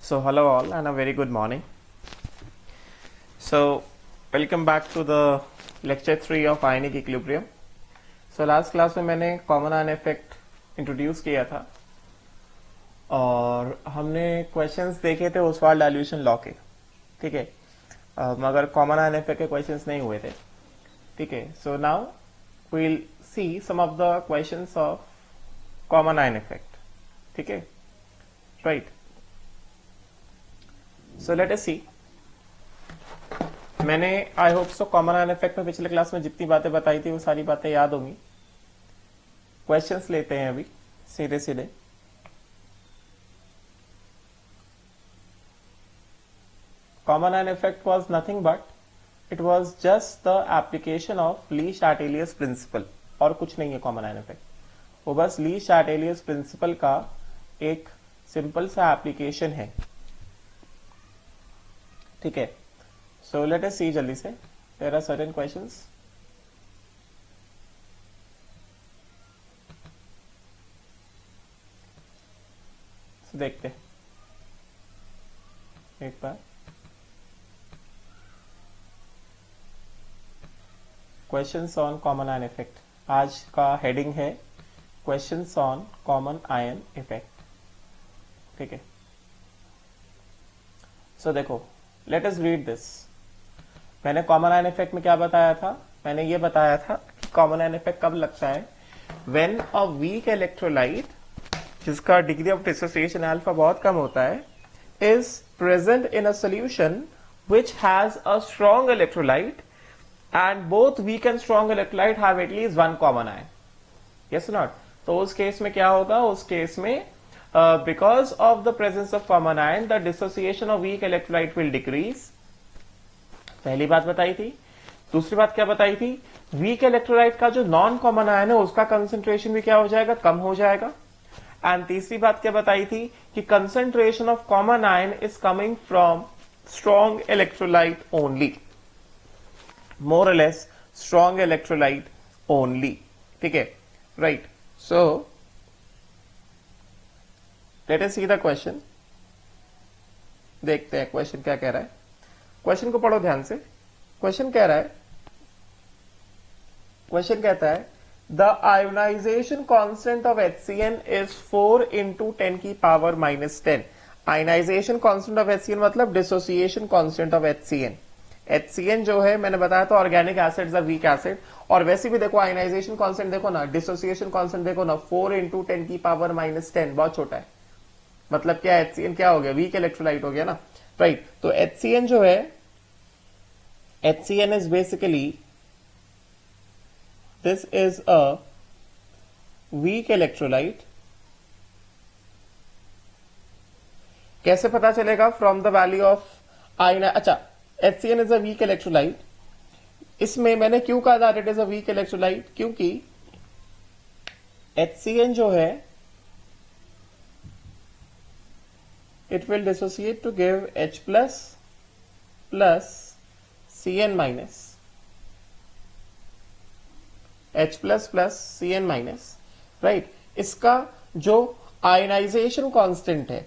So hello all and a very good morning. So welcome back to the lecture 3 of ionic equilibrium. So last class में मैंने common ion effect introduce किया था और हमने questions देखे थे Oswald dilution law के, ठीक है, मगर कॉमन आयन इफेक्ट के क्वेश्चंस नहीं हुए थे, ठीक है. So now we will see some of the questions of common ion effect, ठीक है, right. So let us see. मैंने I hope so common ion effect में पिछले क्लास में जितनी बातें बताई थी वो सारी बातें याद होंगी. क्वेश्चंस लेते हैं अभी सीधे सीधे. Common ion effect was nothing but it was just the application of Le Chatelier's principle, और कुछ नहीं है कॉमन आयन इफेक्ट. वो बस ली शार्टेलियस प्रिंसिपल का एक सिंपल सा एप्लीकेशन है, ठीक है. सो लेट अस सी जल्दी से. There are certain questions. So देखते हैं एक बार. Questions on common ion effect. आज का हेडिंग है questions on common ion effect, ठीक है. सो देखो, लेट अस रीड दिस. मैंने कॉमन आयन इफेक्ट में क्या बताया था? मैंने ये बताया था कि कॉमन आयन इफेक्ट कब लगता है? व्हेन अ वीक इलेक्ट्रोलाइट जिसका डिग्री ऑफ डिसोसिएशन अल्फा बहुत कम होता है is present in a solution which has a strong electrolyte and both weak and strong electrolyte have at least one common ion. Yes not? तो उस case में क्या होगा? उस केस में because of the presence of common ion the dissociation of weak electrolyte will decrease. पहली बात बताई थी. दूसरी बात क्या बताई थी? वीक इलेक्ट्रोलाइट का जो नॉन कॉमन आयन है उसका कंसंट्रेशन भी क्या हो जाएगा? कम हो जाएगा. एंड तीसरी बात क्या बताई थी? कि concentration of common ion is coming from strong electrolyte only, more और लेस स्ट्रॉन्ग इलेक्ट्रोलाइट ओनली, ठीक है, right. So let us see the question. देखते हैं क्वेश्चन क्या कह रहा है. क्वेश्चन को पढ़ो ध्यान से. क्वेश्चन कह रहा है, क्वेश्चन कहता है the ionization constant of HCN is 4 into 10 की power -10. Ionization constant of HCN मतलब dissociation constant of HCN. HCN जो है मैंने बताया था organic acids are weak acid, और वैसे भी देखो आयोनाइजेशन कांस्टेंट देखो ना, डिसोसिएशन कांस्टेंट देखो ना, 4 इंटू 10 की पावर -10 बहुत छोटा है. मतलब क्या? HCN क्या हो गया? वीक इलेक्ट्रोलाइट हो गया ना, राइट. तो HCN जो है, HCN is basically, this is a weak electrolyte. कैसे पता चलेगा? From the value of ion. अच्छा, HCN is a weak electrolyte. इसमें मैंने क्यों कहा था it is a weak electrolyte? क्योंकि HCN जो है it will dissociate to give H plus Cn minus, H plus Cn minus, right. इसका जो आयनाइजेशन कांस्टेंट है,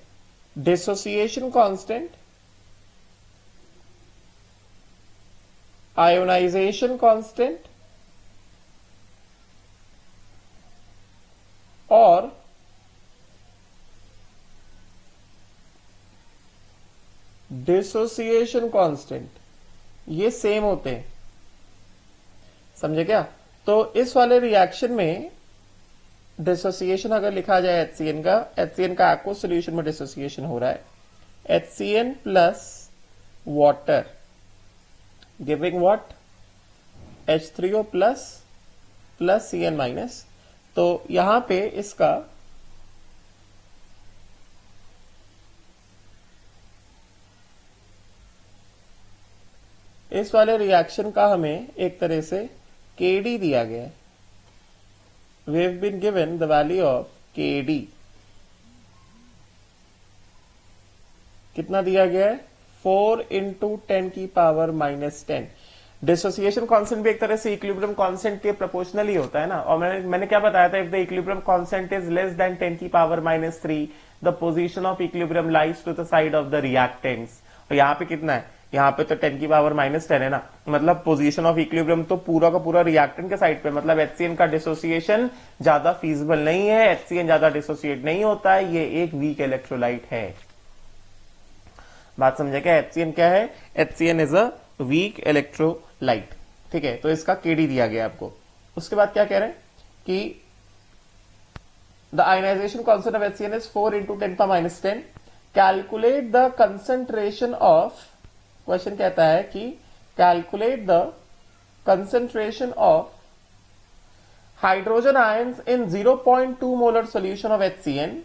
डिसोसिएशन कांस्टेंट, आयोनाइजेशन कांस्टेंट और डिसोसिएशन कांस्टेंट ये सेम होते हैं. समझे क्या? तो इस वाले रिएक्शन में डिसोसिएशन अगर लिखा जाए HCN का एक्वस सॉल्यूशन में डिसोसिएशन हो रहा है, HCN plus water giving what? H3O plus Cn minus. तो यहां पे इसका इस वाले रिएक्शन का हमें एक तरह से Kd दिया गया है. We have been given the value of Kd. कितना दिया गया है? 4 इंटू 10 की पावर -10. डिसोसिएशन कांस्टेंट भी एक तरह से इक्विलिब्रियम कांस्टेंट के प्रोपोर्शनल ही होता है ना। और मैंने क्या बताया था, if the equilibrium constant is less than 10 की power -3 the position of equilibrium lies to the side of the reactants. और यहाँ पे कितना है, यहाँ पे तो 10 की पावर -10 है ना, मतलब पोजीशन ऑफ इक्विलिब्रियम तो पूरा का पूरा रिएक्टेंट के साइड पे, मतलब HCN का डिसोसिएशन ज्यादा फीजिबल नहीं है, HCN ज्यादा डिसोसिएट नहीं होता है, ये एक वीक इलेक्ट्रोलाइट है। बात समझे क्या? HCN क्या है? HCN is a weak electrolyte. ठीक है, तो इसका KD दिया गया आपको। उसके बाद क्या कह रहे हैं कि the ionization constant of HCN is 4 × 10⁻10। Calculate the concentration of, question कहता है कि calculate the concentration of hydrogen ions in 0.2 molar solution of HCN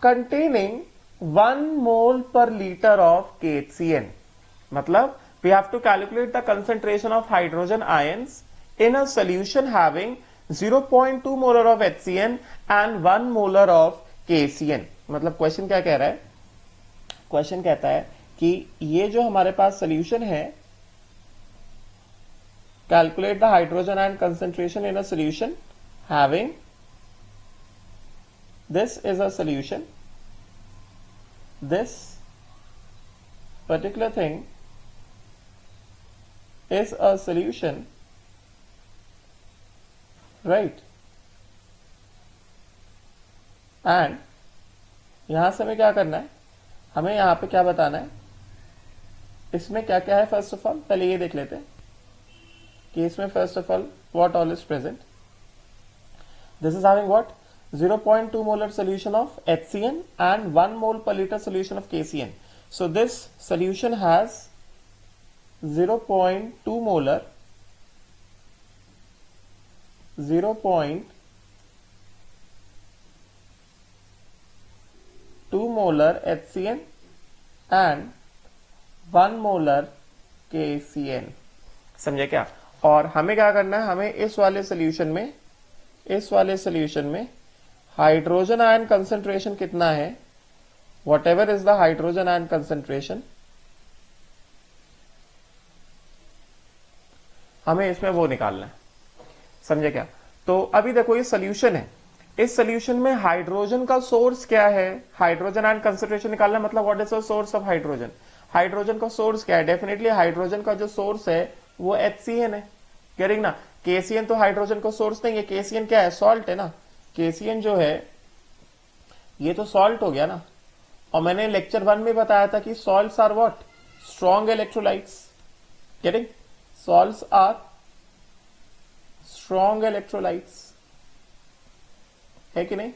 containing 1 mole per liter of KHCN. मतलब we have to calculate the concentration of hydrogen ions in a solution having 0.2 molar of HCN and 1 molar of KCN. मतलब question क्या कह रहा है? Question कहता है कि ये जो हमारे पास सोल्यूशन है, calculate the hydrogen ion concentration in a solution having, this is a solution, this particular thing is a solution, right? and यहां से हमें क्या करना है, हमें यहां पे क्या बताना है, इसमें क्या क्या है। फर्स्ट ऑफ ऑल पहले ये देख लेते हैं कि इसमें first of all what all is present. This is having what, 0.2 molar solution of HCN and 1 mole per liter solution of KCN. So this solution has 0.2 molar, 0.2 molar HCN and 1 molar KCN। समझे क्या? और हमें क्या करना है, हमें इस वाले सोल्यूशन में हाइड्रोजन आयन कंसेंट्रेशन कितना है, what ever is the hydrogen ion concentration, हमें इसमें वो निकालना है। समझे क्या? तो अभी देखो ये सोल्यूशन है, इस सोल्यूशन में हाइड्रोजन का सोर्स क्या है, हाइड्रोजन आयन कंसेंट्रेशन निकालना, मतलब what is the source of hydrogen. Hydrogen का सोर्स क्या है? डेफिनेटली हाइड्रोजन का जो सोर्स है वो HCN है, करेक्ट ना। KCN तो हाइड्रोजन का सोर्स नहीं है, KCN क्या है? सॉल्ट है ना। KCN जो है ये तो सॉल्ट हो गया ना। और मैंने लेक्चर 1 में बताया था कि salts are what, strong electrolytes, getting, salts are strong electrolytes, है कि नहीं।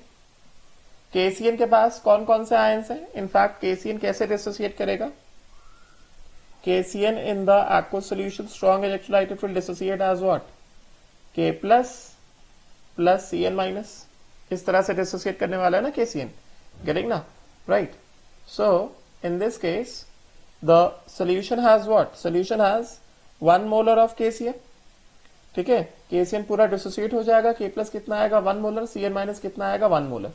KCN के पास कौन कौन से आयंस हैं? इनफैक्ट KCN कैसे डिसोसिएट करेगा? KCN in the aqueous solution strong electrolyte it will dissociate as what, K plus Cn minus, इस तरह से डिसोसिएट करने वाला है ना KCN, getting ना, right? So in this case the solution has what, solution has 1 molar of KCN, ठीक है। KCN पूरा डिसोसिएट हो जाएगा, K plus कितना आएगा 1 मोलर, Cn माइनस कितना आएगा 1 मोलर,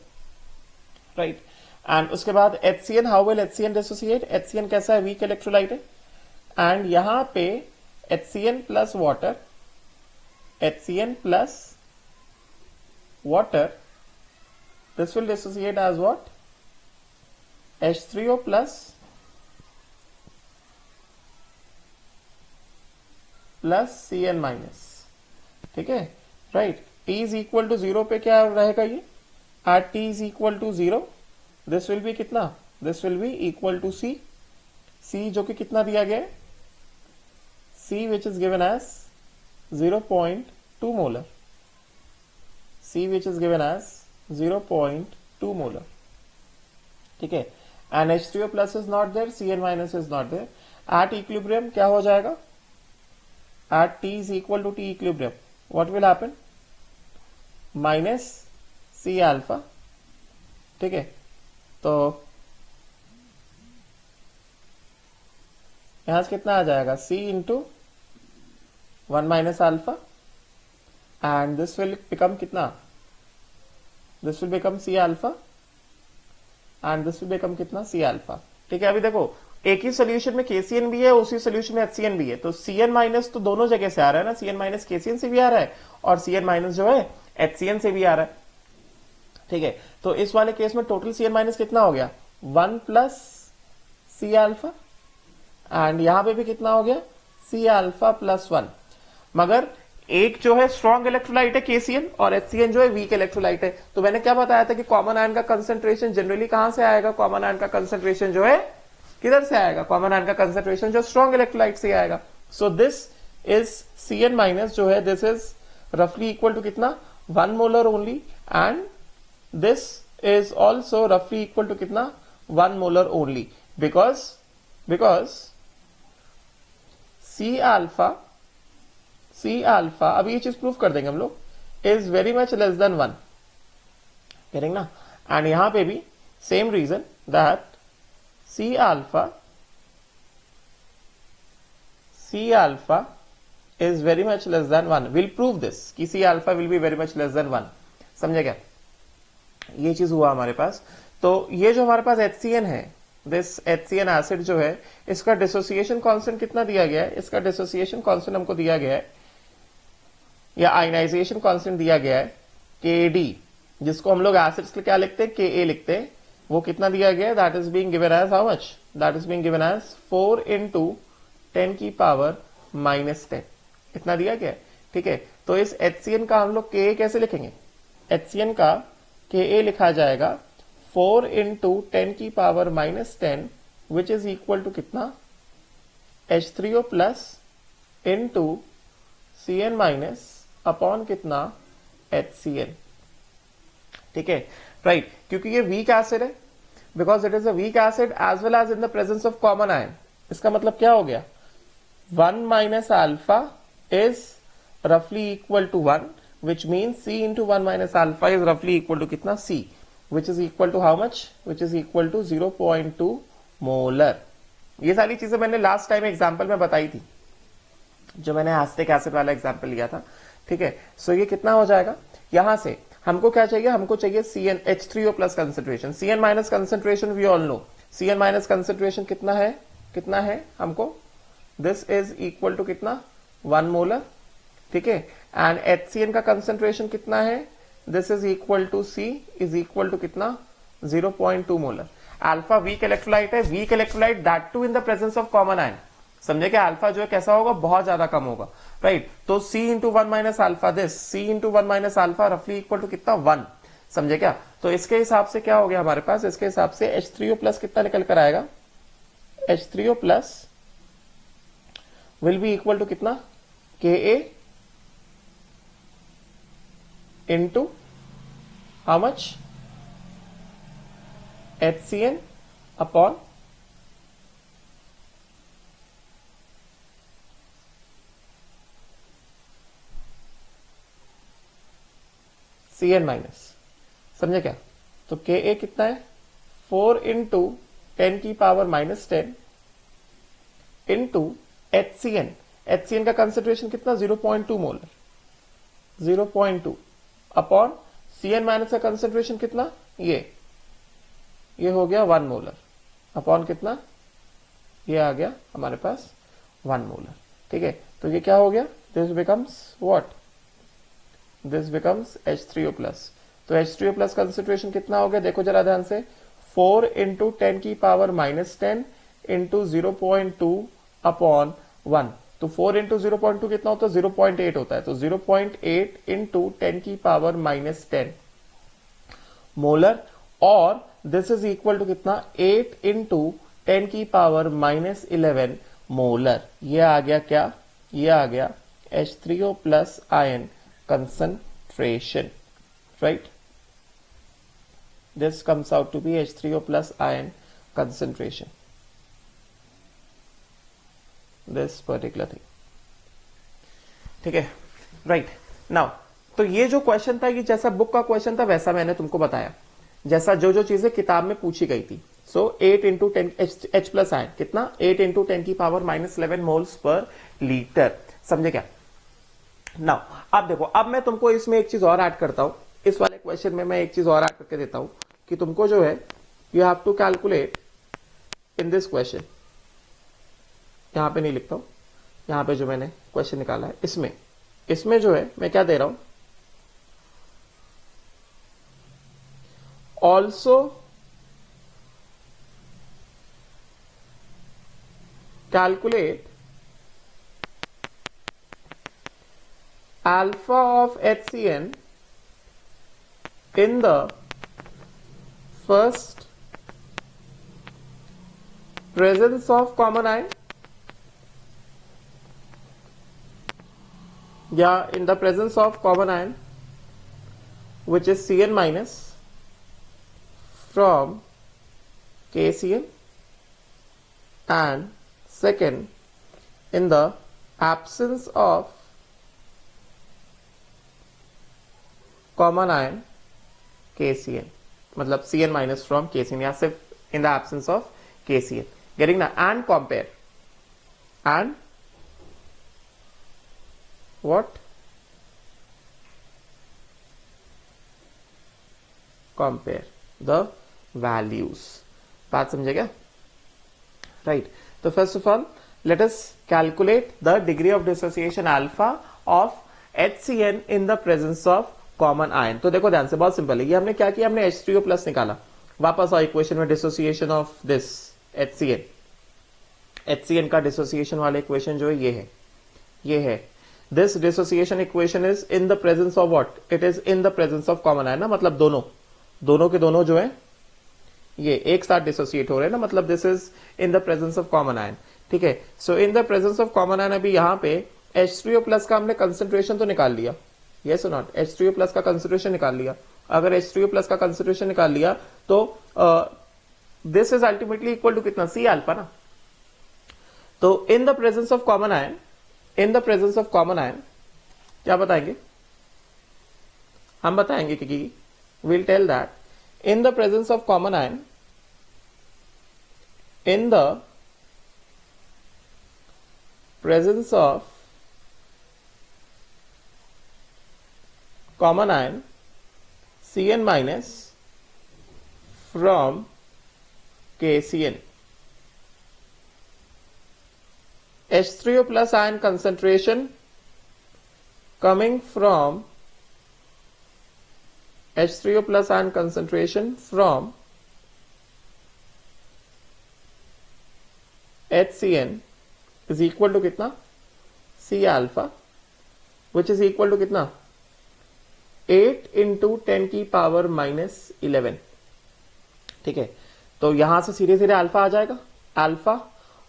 राइट। एंड उसके बाद HCN, how will HCN dissociate? HCN कैसा है? वीक इलेक्ट्रोलाइट है। एंड यहां पे HCN plus water, HCN plus water, this will dissociate as what, H3O plus Cn minus, ठीक है, right. T is equal to 0 पे क्या रहेगा ये, at T is equal to 0 this will be कितना, this will be equal to C, C जो कि कितना दिया गया है, C which is given as 0.2 molar, C which is given as 0.2 molar, ठीक है। and H3O plus is not there, Cn minus is not there, at equilibrium क्या हो जाएगा, at T is equal to T equilibrium what will happen, minus C alpha, ठीक है। तो यहां से कितना आ जाएगा, C into 1 minus alpha, and this will become कितना, this will become C alpha, and this will become कितना, C अल्फा, ठीक है। अभी देखो एक ही सोल्यूशन में KCN भी है, उसी सोल्यूशन में HCN भी है, तो CN माइनस तो दोनों जगह से आ रहा है ना, CN माइनस KCN से भी आ रहा है और CN माइनस जो है HCN से भी आ रहा है। ठीक है, तो इस वाले केस में टोटल CN माइनस कितना हो गया, 1 प्लस C अल्फा, एंड यहां पे भी कितना हो गया, C अल्फा प्लस 1। मगर एक जो है स्ट्रॉन्ग इलेक्ट्रोलाइट है KCN और HCN जो है वीक इलेक्ट्रोलाइट है। तो मैंने क्या बताया था कि कॉमन आयन का कंसंट्रेशन जनरली कहां से आएगा, कॉमन आयन का कंसंट्रेशन जो है किधर से आएगा, कॉमन आयन का कंसंट्रेशन जो स्ट्रॉन्ग इलेक्ट्रोलाइट से आएगा। So this is CN minus जो है, दिस इज रफली इक्वल टू कितना, 1 molar only, and this is also रफली इक्वल टू कितना, 1 molar only, because C alpha, अब ये चीज प्रूव कर देंगे हम लोग, is very much less than 1, करेंगे ना। एंड यहां पे भी same reason that C alpha is very much less than 1. We'll prove this कि C alpha will be very much less than 1. समझे क्या, ये चीज हुआ हमारे पास। तो ये जो हमारे पास HCN है, दिस HCN एसिड जो है, इसका डिसोसिएशन कांस्टेंट कितना दिया गया है, इसका डिसोसिएशन कांस्टेंट हमको दिया गया है, या आयनाइजेशन कांस्टेंट दिया गया है KD, जिसको हम लोग एसिड्स के क्या लिखते हैं, Ka लिखते हैं। वो कितना दिया गया है, that is being given as how much, that is being given as 4 into 10 की पावर -10, इतना दिया गया है। ठीक है, तो इस HCN का हम लोग Ka कैसे लिखेंगे, HCN का Ka लिखा जाएगा 4 into 10 की power -10 which is equal to कितना, H3O plus into CN minus upon कितना, HCN। ठीक है, राइट, क्योंकि ये वीक एसिड है, because it is a weak acid as well as in the presence of common ion. इसका मतलब क्या हो गया, 1 माइनस अल्फा इज रफली equal to 1, which means C into 1 minus alpha is रफली इक्वल टू कितना, C, which is equal to how much, which is equal to 0.2 molar. ये सारी चीजें मैंने लास्ट टाइम एग्जाम्पल में बताई थी, जो मैंने एसिटिक एसिड वाला एग्जाम्पल लिया था। ठीक है, सो ये कितना हो जाएगा, यहां से हमको क्या चाहिए, हमको चाहिए CN H3O plus concentration, CN minus concentration we all know, CN minus concentration कितना है हमको, दिस इज इक्वल टू कितना, 1 मोलर। ठीक है, एंड HCN का कंसेंट्रेशन कितना है, this is equal to C is equal to कितना, 0.2 मोलर। अल्फा वीक इलेक्ट्रोलाइट है, weak electrolyte that too in the presence of common ion. समझे कि अल्फा जो है कैसा होगा, बहुत ज्यादा कम होगा, राइट। तो C into 1 minus alpha, this C into 1 minus alpha रफली इक्वल टू कितना, 1। समझे क्या, तो इसके हिसाब से क्या हो गया हमारे पास, इसके हिसाब से H3O प्लस कितना निकल कर आएगा, H3O plus will be equal to कितना, Ka into how much, HCN upon CN minus. समझे क्या, तो Ka कितना है, 4 इंटू 10 की पावर -10 इंटू HCN का कंसेंट्रेशन कितना, 0.2 मोलर, 0.2 अपॉन CN माइनस का कंसेंट्रेशन कितना, ये हो गया 1 मोलर अपॉन कितना, ये आ गया हमारे पास 1 मोलर। ठीक है, तो ये क्या हो गया, this becomes what, this becomes H3O plus. तो H3O प्लस कंसेंट्रेशन कितना हो गया, देखो जरा ध्यान से, 4 इंटू 10 की पावर -10 इंटू 0.2 अपॉन 1। तो 4 इंटू 0.2 कितना होता है, 0.8 होता है, तो 0.8 इंटू 10 की पावर -10 मोलर, और दिस इज इक्वल टू कितना, 8 इंटू 10 की पावर -11 मोलर। ये आ गया क्या, ये आ गया H3O plus ion concentration, right? This comes out to be H3O plus ion concentration, this particular thing. ठीक है, राइट। नाउ तो ये जो क्वेश्चन था, ये जैसा बुक का क्वेश्चन था वैसा मैंने तुमको बताया, जैसा जो जो चीजें किताब में पूछी गई थी। सो 8 इंटू 10 H प्लस आयन कितना, 8 इंटू 10 की पावर -11 मोल्स पर लीटर। समझे क्या, नाउ अब देखो, अब मैं तुमको इसमें एक चीज और ऐड करता हूं, इस वाले क्वेश्चन में मैं एक चीज और ऐड करके देता हूं कि तुमको जो है, you have to calculate in this question यहां पे नहीं लिखता हूं, यहां पे जो मैंने क्वेश्चन निकाला है इसमें जो है मैं क्या दे रहा हूं, also calculate alpha of HCN in the first presence of common ion, yeah, in the presence of common ion which is Cn minus from KCl, and second in the absence of common ion KCl, मतलब Cn minus from KCl, या सिर्फ in the absence of KCl. Getting ना? And compare, and what? Compare the values. बात समझे क्या? Right. So first of all, let us calculate the degree of dissociation alpha of HCN in the presence of common ion. तो देखो ध्यान से, बहुत simple है। ये हमने क्या किया, हमने H3O प्लस निकाला, वापस आओ इक्वेशन में, dissociation of this HCN, HCN का डिसोसिएशन वाला इक्वेशन जो है ये है this dissociation equation is in the presence of what, it is in the presence of common ion ना, मतलब दोनों के दोनों जो है ये एक साथ डिसोसिएट हो रहे हैं ना, मतलब this is in the presence of common ion. ठीक है, so in the presence of common ion अभी यहाँ पे H3O प्लस का हमने कंसेंट्रेशन तो निकाल लिया, यस और नॉट, H3O प्लस का कंसेंट्रेशन निकाल लिया। अगर H3O प्लस का कंसेंट्रेशन निकाल लिया तो this is ultimately equal to कितना, C अल्फा ना। तो in the presence of common ion, in the presence of common ion क्या बताएंगे, हम बताएंगे कि we'll tell that in the presence of common ion, in the presence of common ion Cn minus from KCl, H3O plus ion concentration coming from H3O plus ion concentration from HCN is equal to कितना, C alpha, which is equal to कितना, 8 into 10 की power -11। ठीक है, तो यहां से सीधे सीधे अल्फा आ जाएगा, alpha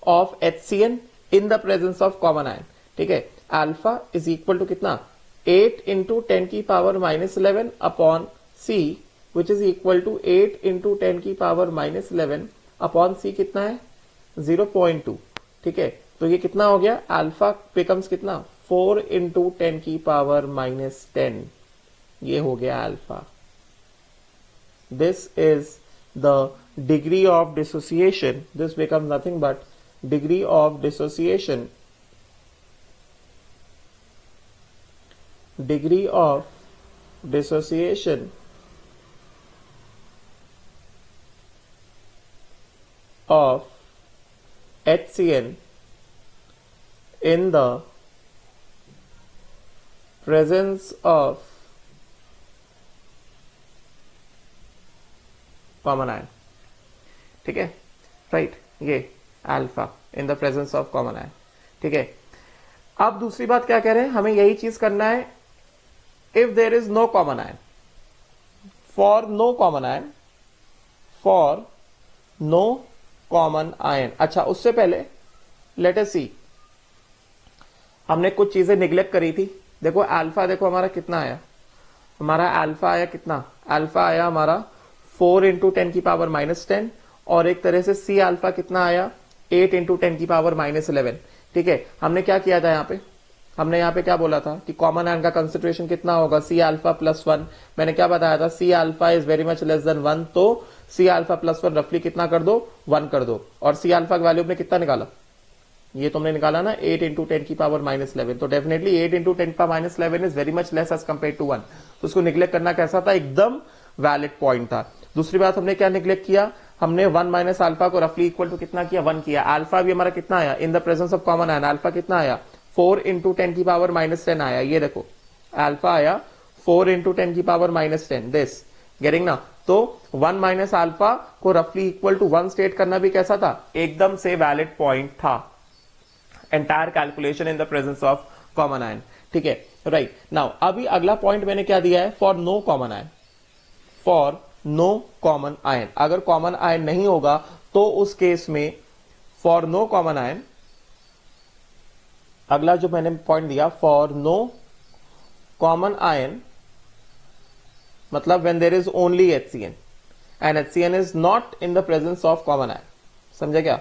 of HCN in the presence of common ion. ठीक है, अल्फा इज इक्वल टू कितना, 8 into 10 की power -11 upon C, which is equal to 8 into 10 की पावर -11 अपॉन C कितना है, 0.2। ठीक है, तो ये कितना हो गया, अल्फा बिकम्स कितना, 4 into 10 की पावर -10, ये हो गया alpha. This is the degree of dissociation, this becomes nothing but degree of dissociation, degree of dissociation of HCN in the presence of common ion। ठीक है, राइट, ये alpha in the presence of common ion. ठीक है, अब दूसरी बात क्या कह रहे हैं, हमें यही चीज करना है if there is no common ion, for no common ion, for no common ion। अच्छा, उससे पहले let us see, हमने कुछ चीजें निगलेक्ट करी थी। देखो अल्फा, देखो हमारा कितना आया, हमारा अल्फा आया कितना, अल्फा आया हमारा 4 into 10 की पावर -10, और एक तरह से सी अल्फा कितना आया, 8 into 10 की पावर -11। ठीक है, हमने क्या किया था यहाँ पे, हमने यहाँ पे क्या बोला था कि कॉमन आयन का कंसेंट्रेशन कितना होगा, सी अल्फा प्लस 1। मैंने क्या बताया था, C alpha is very much less than 1, तो सी अल्फा प्लस 1 रफली कितना कर दो, 1 कर दो। और सी अल्फा का वैल्यू में कितना निकाला, ये तुमने निकाला ना, 8 into 10 की पावर -11। तो डेफिनेटली 8 into 10 की power -11 is very much less as compare to 1। तो उसको निगलेक्ट करना कैसा था, एकदम वैलिड पॉइंट था। दूसरी बात हमने क्या निग्लेक्ट किया, हमने 1 माइनस अल्फा को रफली इक्वल टू कितना किया, 1 किया। अल्फा भी हमारा कितना आया इन the presence of common ion, alpha कितना आया 4 इंटू 10 की पावर माइनस 10 आया। ये देखो अल्फा आया 4 इंटू 10 की पावर माइनस 10, दिस गेटिंग ना। तो 1 माइनस अल्फा को रफली इक्वल टू 1 स्टेट करना भी कैसा था, एकदम से वैलिड पॉइंट था। Entire calculation in the presence of common ion, ठीक है, राइट। नाउ अभी अगला पॉइंट मैंने क्या दिया है, for no common ion, for no common ion. अगर कॉमन आयन नहीं होगा तो उस केस में फॉर नो कॉमन आयन, अगला जो मैंने पॉइंट दिया फॉर नो कॉमन आयन, मतलब when there is only HCN and HCN is not in the presence of common ion, समझे क्या।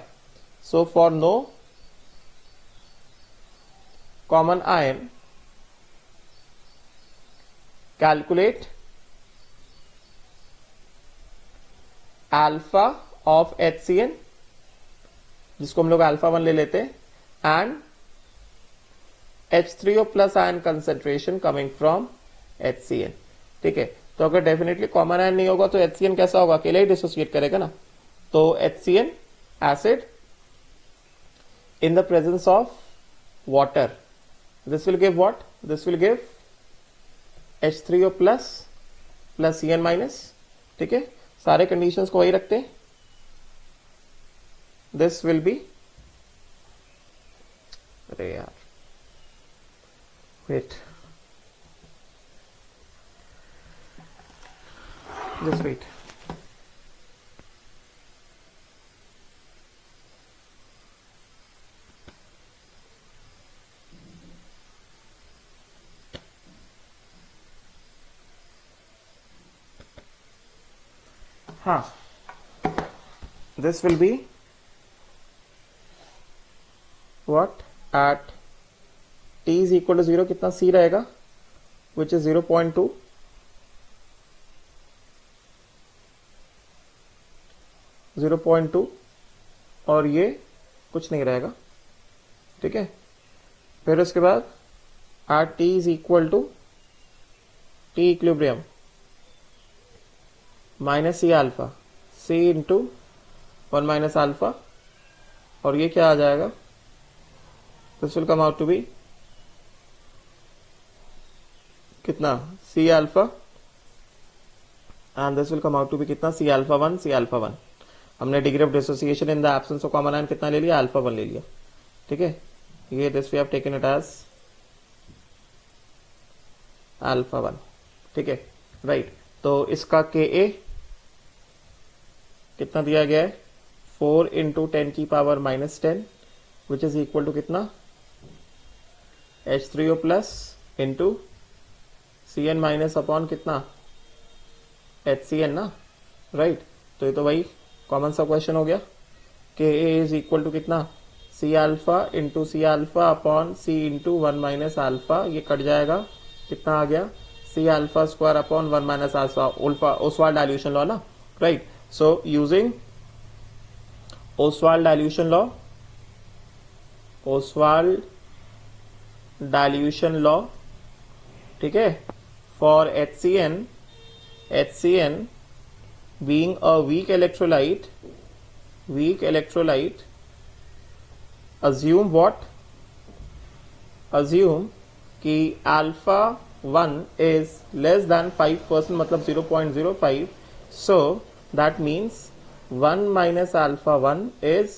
So for no common ion calculate alpha of HCN, जिसको हम लोग अल्फा 1 ले लेते हैं, and H3O plus ion concentration coming from HCN, ठीक है। तो अगर डेफिनेटली कॉमन आयन नहीं होगा तो HCN कैसा होगा, अकेले ही डिसोसिएट करेगा ना। तो HCN acid in the presence of water, this will give what, this will give H3O plus plus CN minus, ठीक है। सारे कंडीशंस को वही रखते हैं, दिस विल बी, अरे यार वेट, जस्ट वेट, हाँ, this will be what at t is equal to 0 कितना c रहेगा, which is 0.2, और ये कुछ नहीं रहेगा, ठीक है। फिर उसके बाद at t is equal to t equilibrium minus C alpha, C into 1 minus alpha, और ये क्या आ जाएगा, this will come out to be कितना, C alpha, and this will come out to be कितना, सी अल्फा 1, सी अल्फा 1। हमने degree of dissociation in the absence of common ion कितना ले लिया, अल्फा 1 ले लिया, ठीक है। ये this we have taken it as alpha 1, ठीक है, राइट। तो इसका Ka कितना दिया गया है, 4 इंटू 10 की power minus 10, which is equal to कितना, H3O plus into CN minus upon कितना, HCN ना, राइट। तो ये तो वही कॉमन सा क्वेश्चन हो गया, Ka इज इक्वल टू कितना, C alpha into C alpha upon C into 1 minus alpha, ये कट जाएगा, कितना आ गया, C alpha square upon 1 minus alpha, Oswald dilution law ना, right. So using Ostwald dilution law, Ostwald dilution law, ठीक है, for HCN being a weak electrolyte, assume what, assume कि alpha 1 is less than 5%, मतलब 0.05, so that means 1 minus alpha 1 is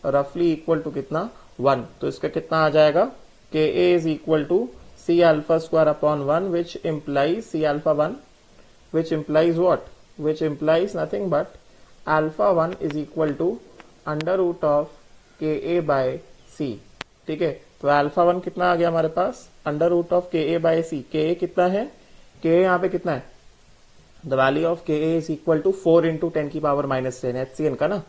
roughly equal to कितना, 1। तो इसका कितना आ जाएगा, Ka is equal to C alpha square upon 1, which implies C alpha 1, which implies what, which implies nothing but alpha 1 is equal to under root of Ka by C, ठीक है। तो alpha 1 कितना आ गया हमारे पास, under root of Ka by C। Ka कितना है, Ka यहाँ पे कितना है, the value of Ka is equal to 4 into 10 की पावर माइनस 10, HCN का ना,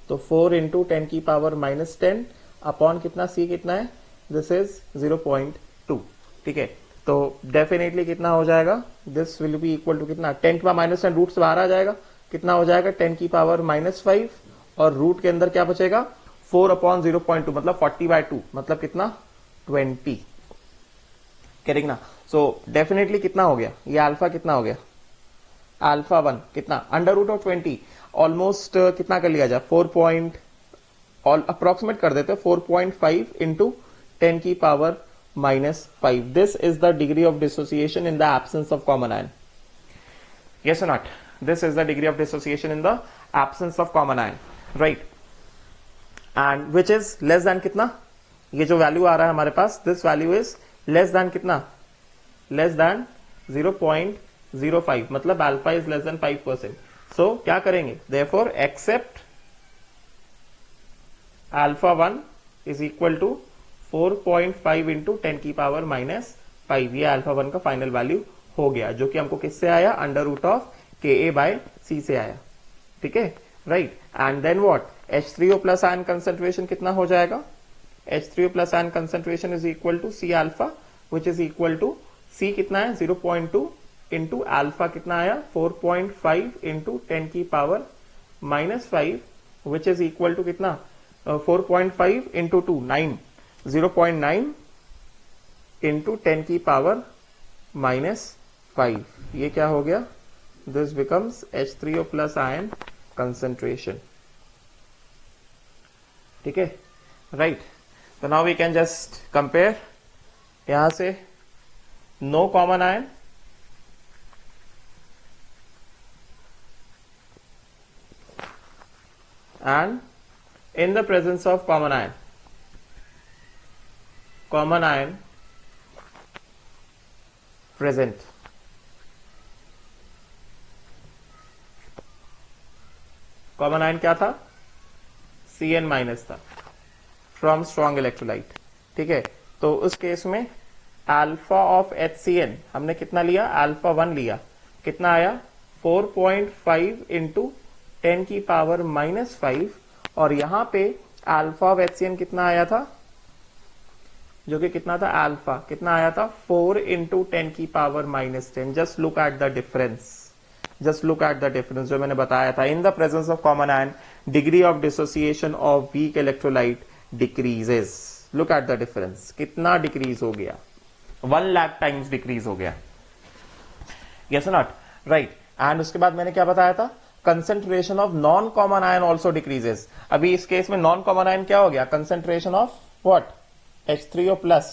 तो 4 इंटू 10 की पावर माइनस 10 अपॉन कितना, C कितना है, दिस इज 0.2, ठीक है। तो डेफिनेटली कितना हो जाएगा, this will be equal to कितना, 10 की पावर माइनस 10 रूट से बाहर आ जाएगा, कितना हो जाएगा, 10 की पावर माइनस 5, और रूट के अंदर क्या बचेगा, 4 अपॉन 0.2, मतलब 40/2, मतलब कितना, 20, करेक्ट ना। सो डेफिनेटली कितना हो गया, ये अल्फा कितना हो गया, अल्फा 1 कितना, अंडर रूट ऑफ 20, ऑलमोस्ट कितना कर लिया जाए, 4 पॉइंट, ऑल अप्रोक्सीमेट कर देते हैं, 4.5 इंटू 10 की power -5. This is the degree of dissociation in the absence of common ion. yes or not, this is the degree of dissociation in the absence of common ion, right? And which is less than कितना, ये जो value आ रहा है हमारे पास, this value is less than कितना, less than 0.05, मतलब alpha is less than 5%. so क्या करेंगे, therefore accept alpha 1 is equal to 4.5 into 10 की पावर -5. ये alpha 1 का फाइनल वैल्यू हो गया, जो कि हमको किससे आया, अंडर रूट ऑफ Ka/C से आया. ठीक है, right. And then what, H3O plus ion concentration कितना हो जाएगा, H3O plus ion concentration is equal to C alpha, which is equal to C कितना है 0.2 इंटू अल्फा कितना आया 4.5 इंटू 10 की power -5, which is equal to कितना 4.5 इंटू 2 9, 0.9 इंटू 10 की पावर -5. ये क्या हो गया, this becomes H3O plus ion concentration. ठीक है, राइट. तो now we can just compare. यहां से no common ion, and in the presence of common ion present. Common ion क्या था, Cn माइनस था फ्रॉम स्ट्रॉन्ग इलेक्ट्रोलाइट. ठीक है, तो उस केस में अल्फा ऑफ HCN हमने कितना लिया, अल्फा 1 लिया, कितना आया 4.5 इंटू 10 की पावर -5. और यहां पे अल्फा ऑफ HCN कितना आया था, जो कि कितना था, अल्फा कितना आया था 4 इंटू 10 की power -10. Just look at the difference, just look at the difference जो मैंने बताया था. इन the presence of common ion degree of dissociation of weak electrolyte decreases. Look at the difference, कितना डिक्रीज हो गया, 1 लाख टाइम्स डिक्रीज हो गया. Yes not, right. एंड उसके बाद मैंने क्या बताया था, concentration of non common ion also decreases. अभी इस केस में नॉन कॉमन आयन क्या हो गया, concentration of what, H3O plus,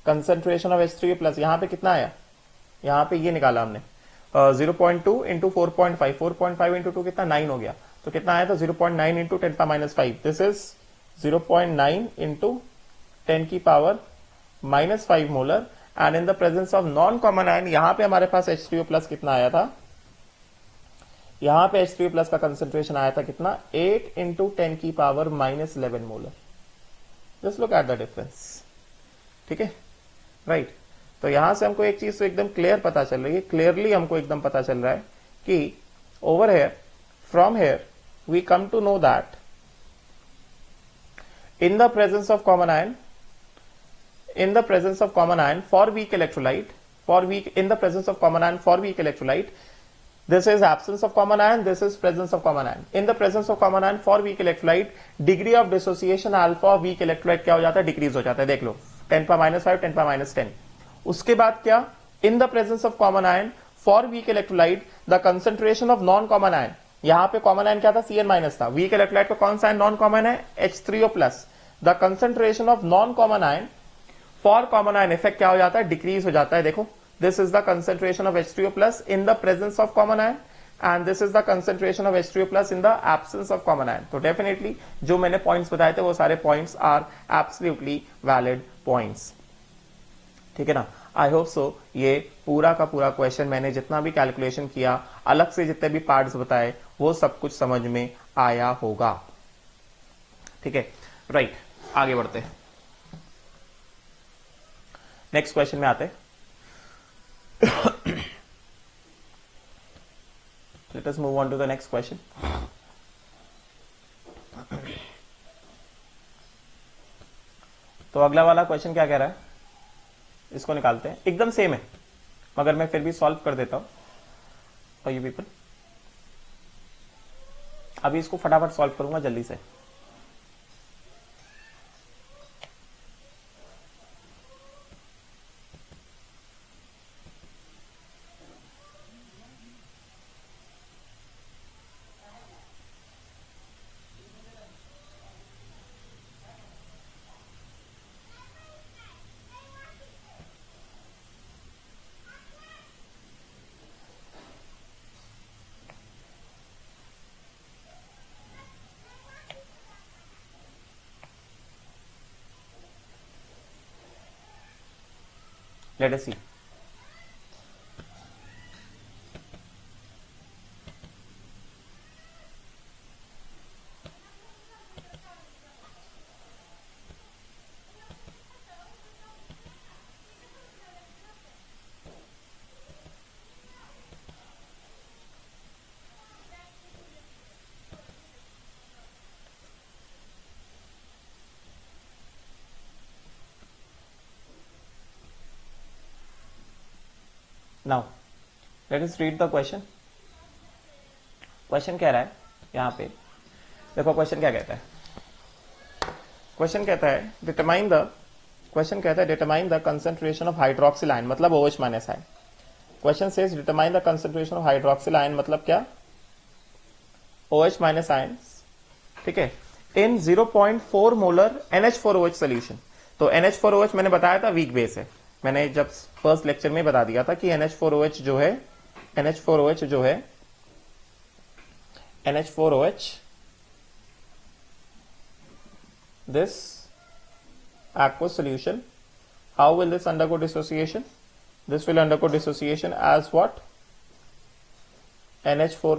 concentration of H3O plus. यहां पे कितना आया, यहां पे ये निकाला हमने 0.2 इंटू 4.5, 4.5 इंटू 2 कितना 9 हो गया. तो कितना आया था 0.9 इंटू 10⁻5. दिस इज 0.9 इंटू 10 की power -5 molar. And in the presence of non common ion यहां पे हमारे पास H3O प्लस कितना आया था, यहां पे H3O प्लस का कंसेंट्रेशन आया था कितना 8 इंटू 10 की power -11 molar. Just look at the difference. ठीक है, राइट. तो यहां से हमको एक चीज तो एकदम क्लियर पता चल रही है, क्लियरली हमको एकदम पता चल रहा है कि over here, from here we come to know that in the presence of common ion, in the presence of common ion for weak electrolyte, in the presence of common ion for weak electrolyte, this is absence of common ion, this is presence of common ion. In the presence of common ion for weak electrolyte, degree of dissociation alpha of weak electrolyte क्या हो जाता है, decrease हो जाता है. देख लो 10⁻5, 10⁻10. उसके बाद क्या, in the presence of common ion for weak electrolyte, the concentration of non common ion, यहां पे कॉमन आयन क्या था, Cn माइनस था. वीक इलेक्ट्रोलाइट का कौन सा नॉन कॉमन है, H3O plus. The concentration of non common ion for common ion effect क्या हो जाता है, डिक्रीज हो जाता है. देखो, this is the concentration of H3O plus in the presence of common ion and this is the concentration of H3O plus in the absence of common ion. तो definitely जो मैंने पॉइंट्स बताए थे वो सारे points are absolutely valid points. ठीक है ना. आई होप सो ये पूरा का पूरा क्वेश्चन मैंने जितना भी कैलकुलेशन किया, अलग से जितने भी पार्ट्स बताए, वो सब कुछ समझ में आया होगा. ठीक है, राइट. आगे बढ़ते हैं, नेक्स्ट क्वेश्चन में आते. Let us move on to the next question. तो अगला वाला क्वेश्चन क्या कह रहा है, इसको निकालते हैं. एकदम सेम है मगर मैं फिर भी सॉल्व कर देता हूं फॉर यू पीपल. अभी इसको फटाफट सॉल्व करूंगा जल्दी से. Let us see. Now, let us read the question. Question कह रहा है यहां पे, देखो क्वेश्चन क्या कहता है. क्वेश्चन कहता है determine the concentration of hydroxyl ion, मतलब OH minus ion. Question says determine the concentration of hydroxyl ion, मतलब क्या, OH माइनस आयन, ठीक है, इन 0.4 मोलर NH4OH सोल्यूशन. तो NH4OH मैंने बताया था वीक बेस है, मैंने जब फर्स्ट लेक्चर में बता दिया था कि NH4OH जो है this aqueous solution, how will this undergo dissociation? This will undergo dissociation as what? NH4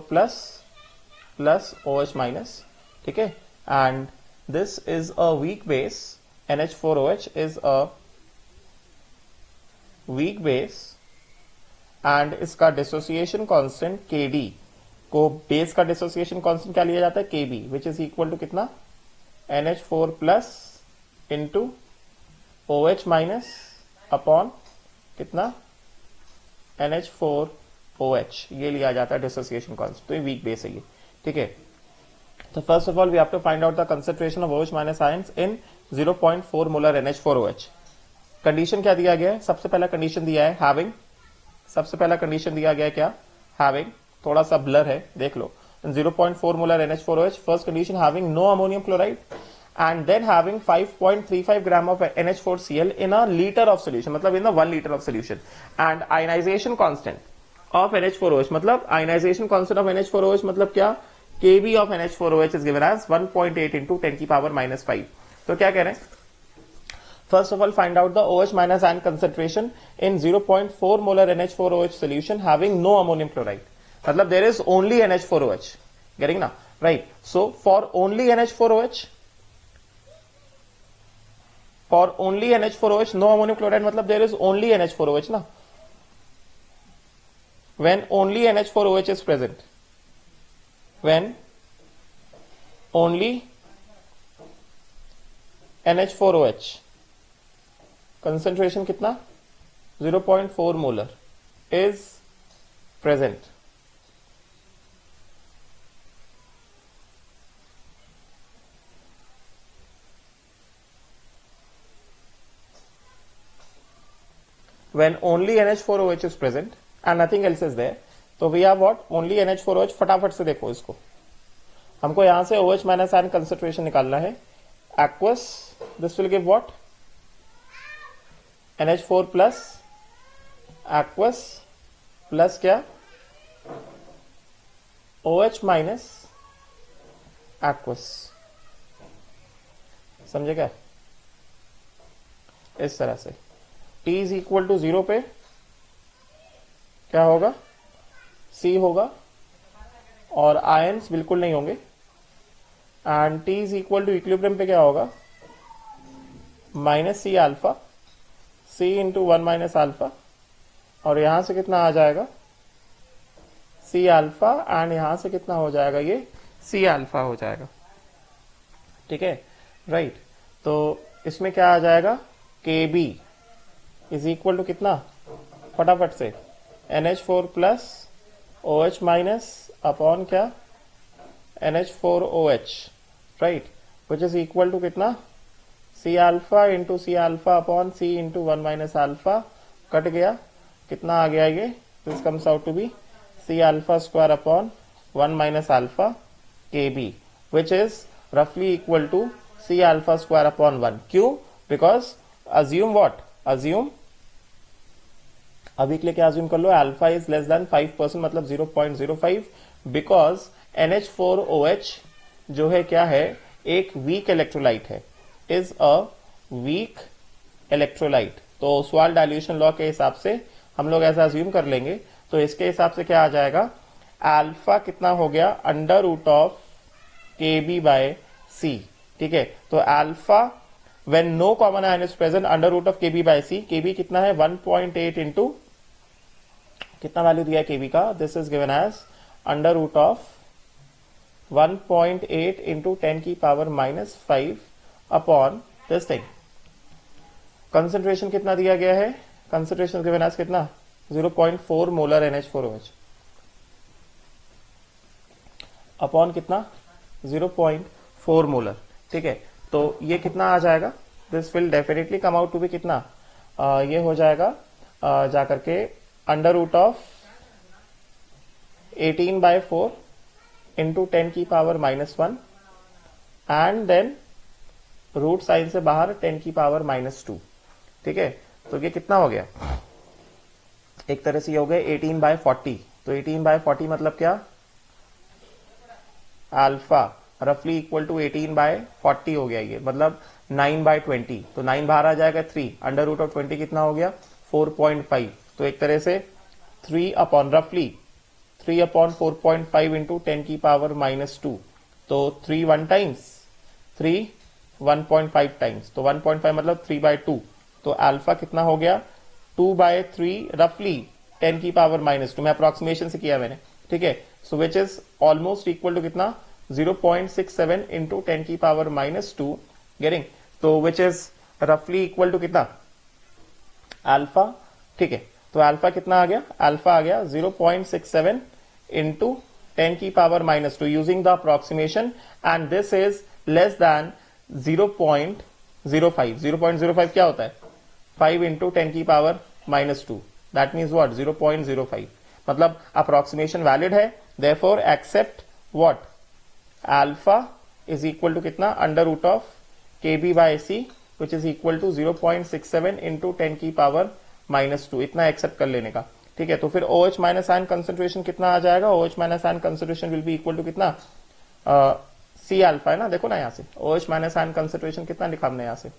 plus OH minus, ठीक है, and this is a weak base. NH4OH is a weak base and इसका dissociation constant Kd को, base का dissociation constant क्या लिया जाता है, Kb, which is equal to कितना, NH4 plus into OH minus upon कितना, NH4OH, ये लिया जाता है डिसोसिएशन कांस्टेंट. तो ये वीक बेस है ये, ठीक है. तो first of all we have to find out the concentration of OH minus ions in 0.4 molar NH4OH. Condition क्या दिया गया है, सबसे पहला कंडीशन दिया है हैविंग, सबसे पहला कंडीशन दिया गया है क्या, हैविंग, थोड़ा सा ब्लर है देख लो, 0.4 molar NH4OH. First condition having no ammonium chloride and then having 5.35 gram of NH4Cl in a litre of solution, मतलब in 1 litre of solution. And ionization constant of NH4OH, मतलब आयनाइजेशन कांस्टेंट ऑफ NH4OH मतलब क्या, Kb of NH4OH is given as 1.8 into 10 की power -5. तो क्या कह रहे हैं, first of all find out the OH minus ion concentration in 0.4 molar NH4OH solution having no ammonium chloride. मतलब there is only NH4OH, getting na, right? So for only NH4OH no ammonium chloride, मतलब there is only NH4OH na. When only NH4OH is present, when only NH4OH concentration कितना, 0.4 molar is present, when only NH4OH is present and nothing else is there, तो we have what, only NH4OH. फटाफट से देखो इसको, हमको यहां से OH minus ion concentration निकालना है. aqueous, this will give what, NH4 plus aqueous plus क्या, OH माइनस aqueous. समझे क्या, इस तरह से T इज इक्वल टू 0 पे क्या होगा, C होगा और आयंस बिल्कुल नहीं होंगे. And T is equal to equilibrium पे क्या होगा, -C alpha, C into 1 minus alpha, और यहां से कितना आ जाएगा, C अल्फा, एंड यहां से कितना हो जाएगा, ये C अल्फा हो जाएगा, ठीक है, राइट. तो इसमें क्या आ जाएगा, Kb इज इक्वल टू कितना, फटाफट से NH4 plus OH minus upon क्या, NH4OH, right, which is equal to कितना, C alpha into C alpha upon C into 1 minus alpha, cut गया, कितना आ गया ये, this comes out to be C alpha square upon 1 minus alpha Kb, which is रफली equal to C alpha square upon 1. क्यों, because assume what, assume अभी के लिए क्या अज्यूम कर लो, अल्फा इज लेस देन 5%, मतलब 0.05, बिकॉज NH4OH जो है क्या है, एक वीक इलेक्ट्रोलाइट है, इज अ वीक इलेक्ट्रोलाइट, तो ओसवाल्ड डाइल्यूशन लॉ के हिसाब से हम लोग ऐसा अज्यूम कर लेंगे, तो इसके हिसाब से क्या आ जाएगा, अल्फा कितना हो गया, under root of K B by C. ठीक है, तो alpha when no common ion is present under root of K B by C. K B कितना है 1.8 इंटू कितना वैल्यू दिया है केबी का, this is given as under root of 1.8 into 10 की power -5 upon this thing. Concentration कितना दिया गया है, कंसेंट्रेशन गिवन एज कितना 0.4 मोलर NH4OH अपॉन कितना 0.4 मोलर। ठीक है, तो ये कितना आ जाएगा, this will definitely come out to be कितना, ये हो जाएगा जाकर के अंडर रूट ऑफ 18/4 इंटू 10 की power -1 and then root sign से बाहर 10 की पावर -2। ठीक है, तो ये कितना हो गया, एक तरह से ये हो गया 18/40। तो 18/40 मतलब क्या, अल्फा रफली इक्वल टू 18/40 हो गया, ये मतलब 9/20। तो 9 बाहर आ जाएगा 3, अंडर रूट ऑफ 20 कितना हो गया 4.5। तो एक तरह से 3 अपॉन रफली 3 अपॉन 4.5 इंटू 10 की पावर -2। तो 3 1 टाइम्स, 3 1.5 टाइम्स, तो 1.5 मतलब 3/2। तो अल्फा कितना हो गया 2/3 रफली 10 की पावर -2। मैं अप्रोक्सीमेशन से किया मैंने। ठीक है, so which is almost equal to कितना 0.67 इंटू 10 की पावर -2 गेटिंग, तो विच इज रफली इक्वल टू कितना अल्फा। ठीक है, तो अल्फा कितना आ गया, अल्फा आ गया 0.67 इंटू 10 की power -2 using the approximation, and this is less then 0.05। 0.05 क्या होता है 5 इंटू 10 की पावर -2, दैट मीन्स व्हाट 0.05। मतलब अप्रोक्सीमेशन वैलिड है, therefore accept what alpha is equal to कितना under root of K B by C which is equal to 0.67 into 10 की power -2, इतना accept कर लेने का। ठीक है, तो फिर OH माइनस आयन कंसेंट्रेशन कितना आ जाएगा, OH minus ion concentration will be equal to कितना सी अल्फा है ना, देखो ना यहाँ से OH माइनस आयन कंसेंट्रेशन कितना लिखा हमने यहाँ से,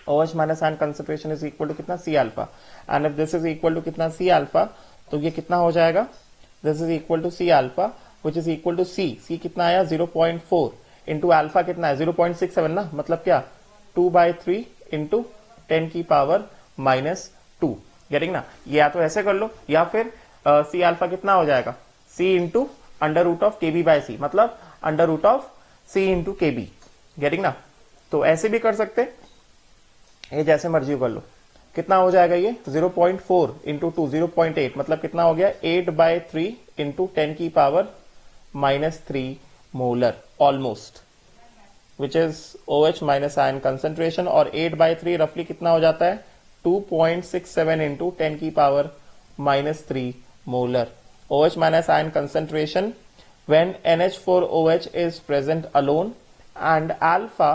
OH minus ion concentration is equal to कितना C alpha, and if this is equal to कितना सी अल्फा, तो ये कितना हो जाएगा, this is equal to C alpha which is equal to C कितना आया 0.4 इंटू अल्फा कितना है 0.67 ना, मतलब क्या 2/3 इंटू 10 की पावर -2। गेटिंग ना, ये या तो ऐसे कर लो या फिर सी अल्फा कितना हो जाएगा C into under root of K B by C, मतलब under root of C into K B. Getting ना, तो ऐसे भी कर सकते, ये जैसे मर्जी कर लो। कितना हो जाएगा ये 0.4 इंटू 2 0.8, मतलब कितना हो गया 8/3 इंटू 10 की power -3 molar almost, which is OH minus ion concentration. और 8/3 रफली कितना हो जाता है 2.67 इंटू 10 की power -3 molar OH minus ion concentration when NH4OH is present alone, and alpha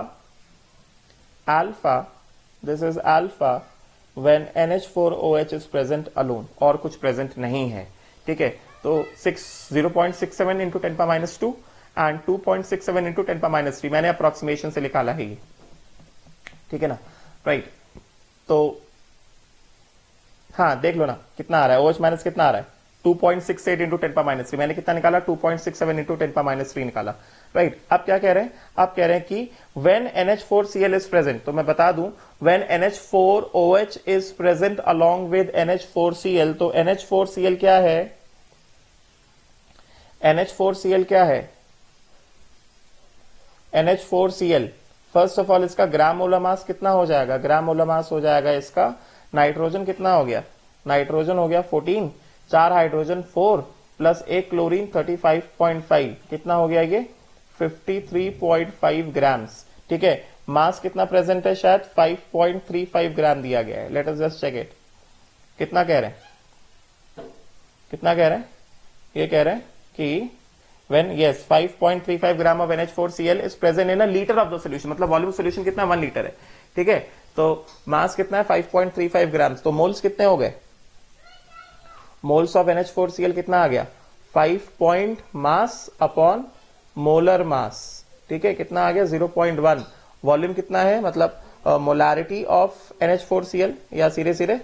this is alpha when NH4OH is present alone, और कुछ present नहीं है। ठीक है, तो 0.67 इंटू 10⁻2 एंड 2.67 इंटू 10⁻3 मैंने अप्रोक्सीमेशन से निकाला है ये। ठीक है ना, राइट। तो हाँ देख लो ना कितना आ रहा है, OH माइनस कितना आ रहा है 2.68 इंटू 10⁻3, मैंने कितना निकाला 2.67 इंटू 10⁻3 निकाला, राइट। अब क्या कह रहे हैं, अब कह रहे हैं कि when NH4Cl is present, तो मैं बता दूं when NH4OH is present along with NH4Cl, तो NH4Cl क्या है, NH4Cl क्या है, NH4Cl फर्स्ट ऑफ ऑल इसका ग्राम मोलर मास कितना हो जाएगा, ग्राम मोलर मास हो जाएगा इसका, नाइट्रोजन कितना हो गया, नाइट्रोजन हो गया 14, 4 हाइड्रोजन 4 प्लस 1 क्लोरीन 35.5, कितना हो गया ये 53.5 ग्राम्स। ठीक है, मास कितना प्रेजेंट है, शायद 5.35 ग्राम दिया गया है। Let us just check it, कितना कह रहे हैं, कितना कह रहे हैं, ये कह रहे हैं कि when yes 5.35 gram of NH4Cl is present in a liter of the solution, मतलब वॉल्यूम सोल्यूशन कितना 1 लीटर है। ठीक है, तो मास कितना है 5.35 ग्राम, तो मोल्स कितने हो गए, मोल्स ऑफ NH4Cl कितना आ गया 5 मास अपॉन मोलर मास। ठीक है, कितना आ गया 0.1, वॉल्यूम कितना है, मतलब मोलारिटी ऑफ NH4Cl या सीधे सीधे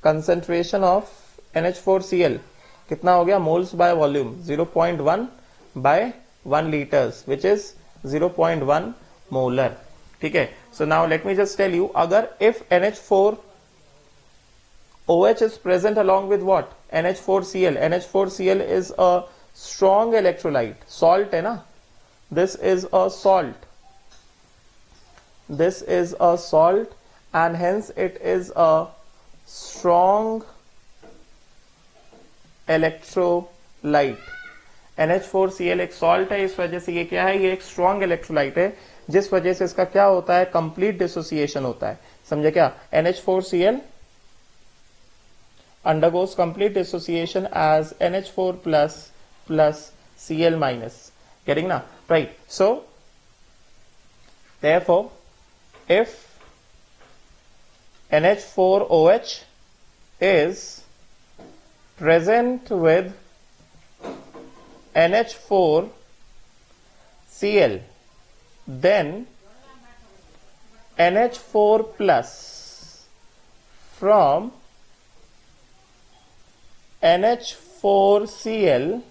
कंसेंट्रेशन ऑफ NH4Cl कितना हो गया moles by volume 0.1 by 1 litres which is 0.1 molar. ठीक है. So now let me just tell you, अगर if NH4OH is present along with what? NH4Cl. NH4Cl is a strong electrolyte. Salt है ना? This is a salt. This is a salt and hence it is a strong electrolyte. NH4Cl एक salt है, इस वजह से ये क्या है, ये एक strong electrolyte है, जिस वजह से इसका क्या होता है, complete dissociation होता है. समझे क्या? NH4Cl undergoes complete dissociation as NH4 plus Cl minus. Getting now? Right. So, therefore, if NH4OH is present with NH4Cl, then NH4 plus from NH4Cl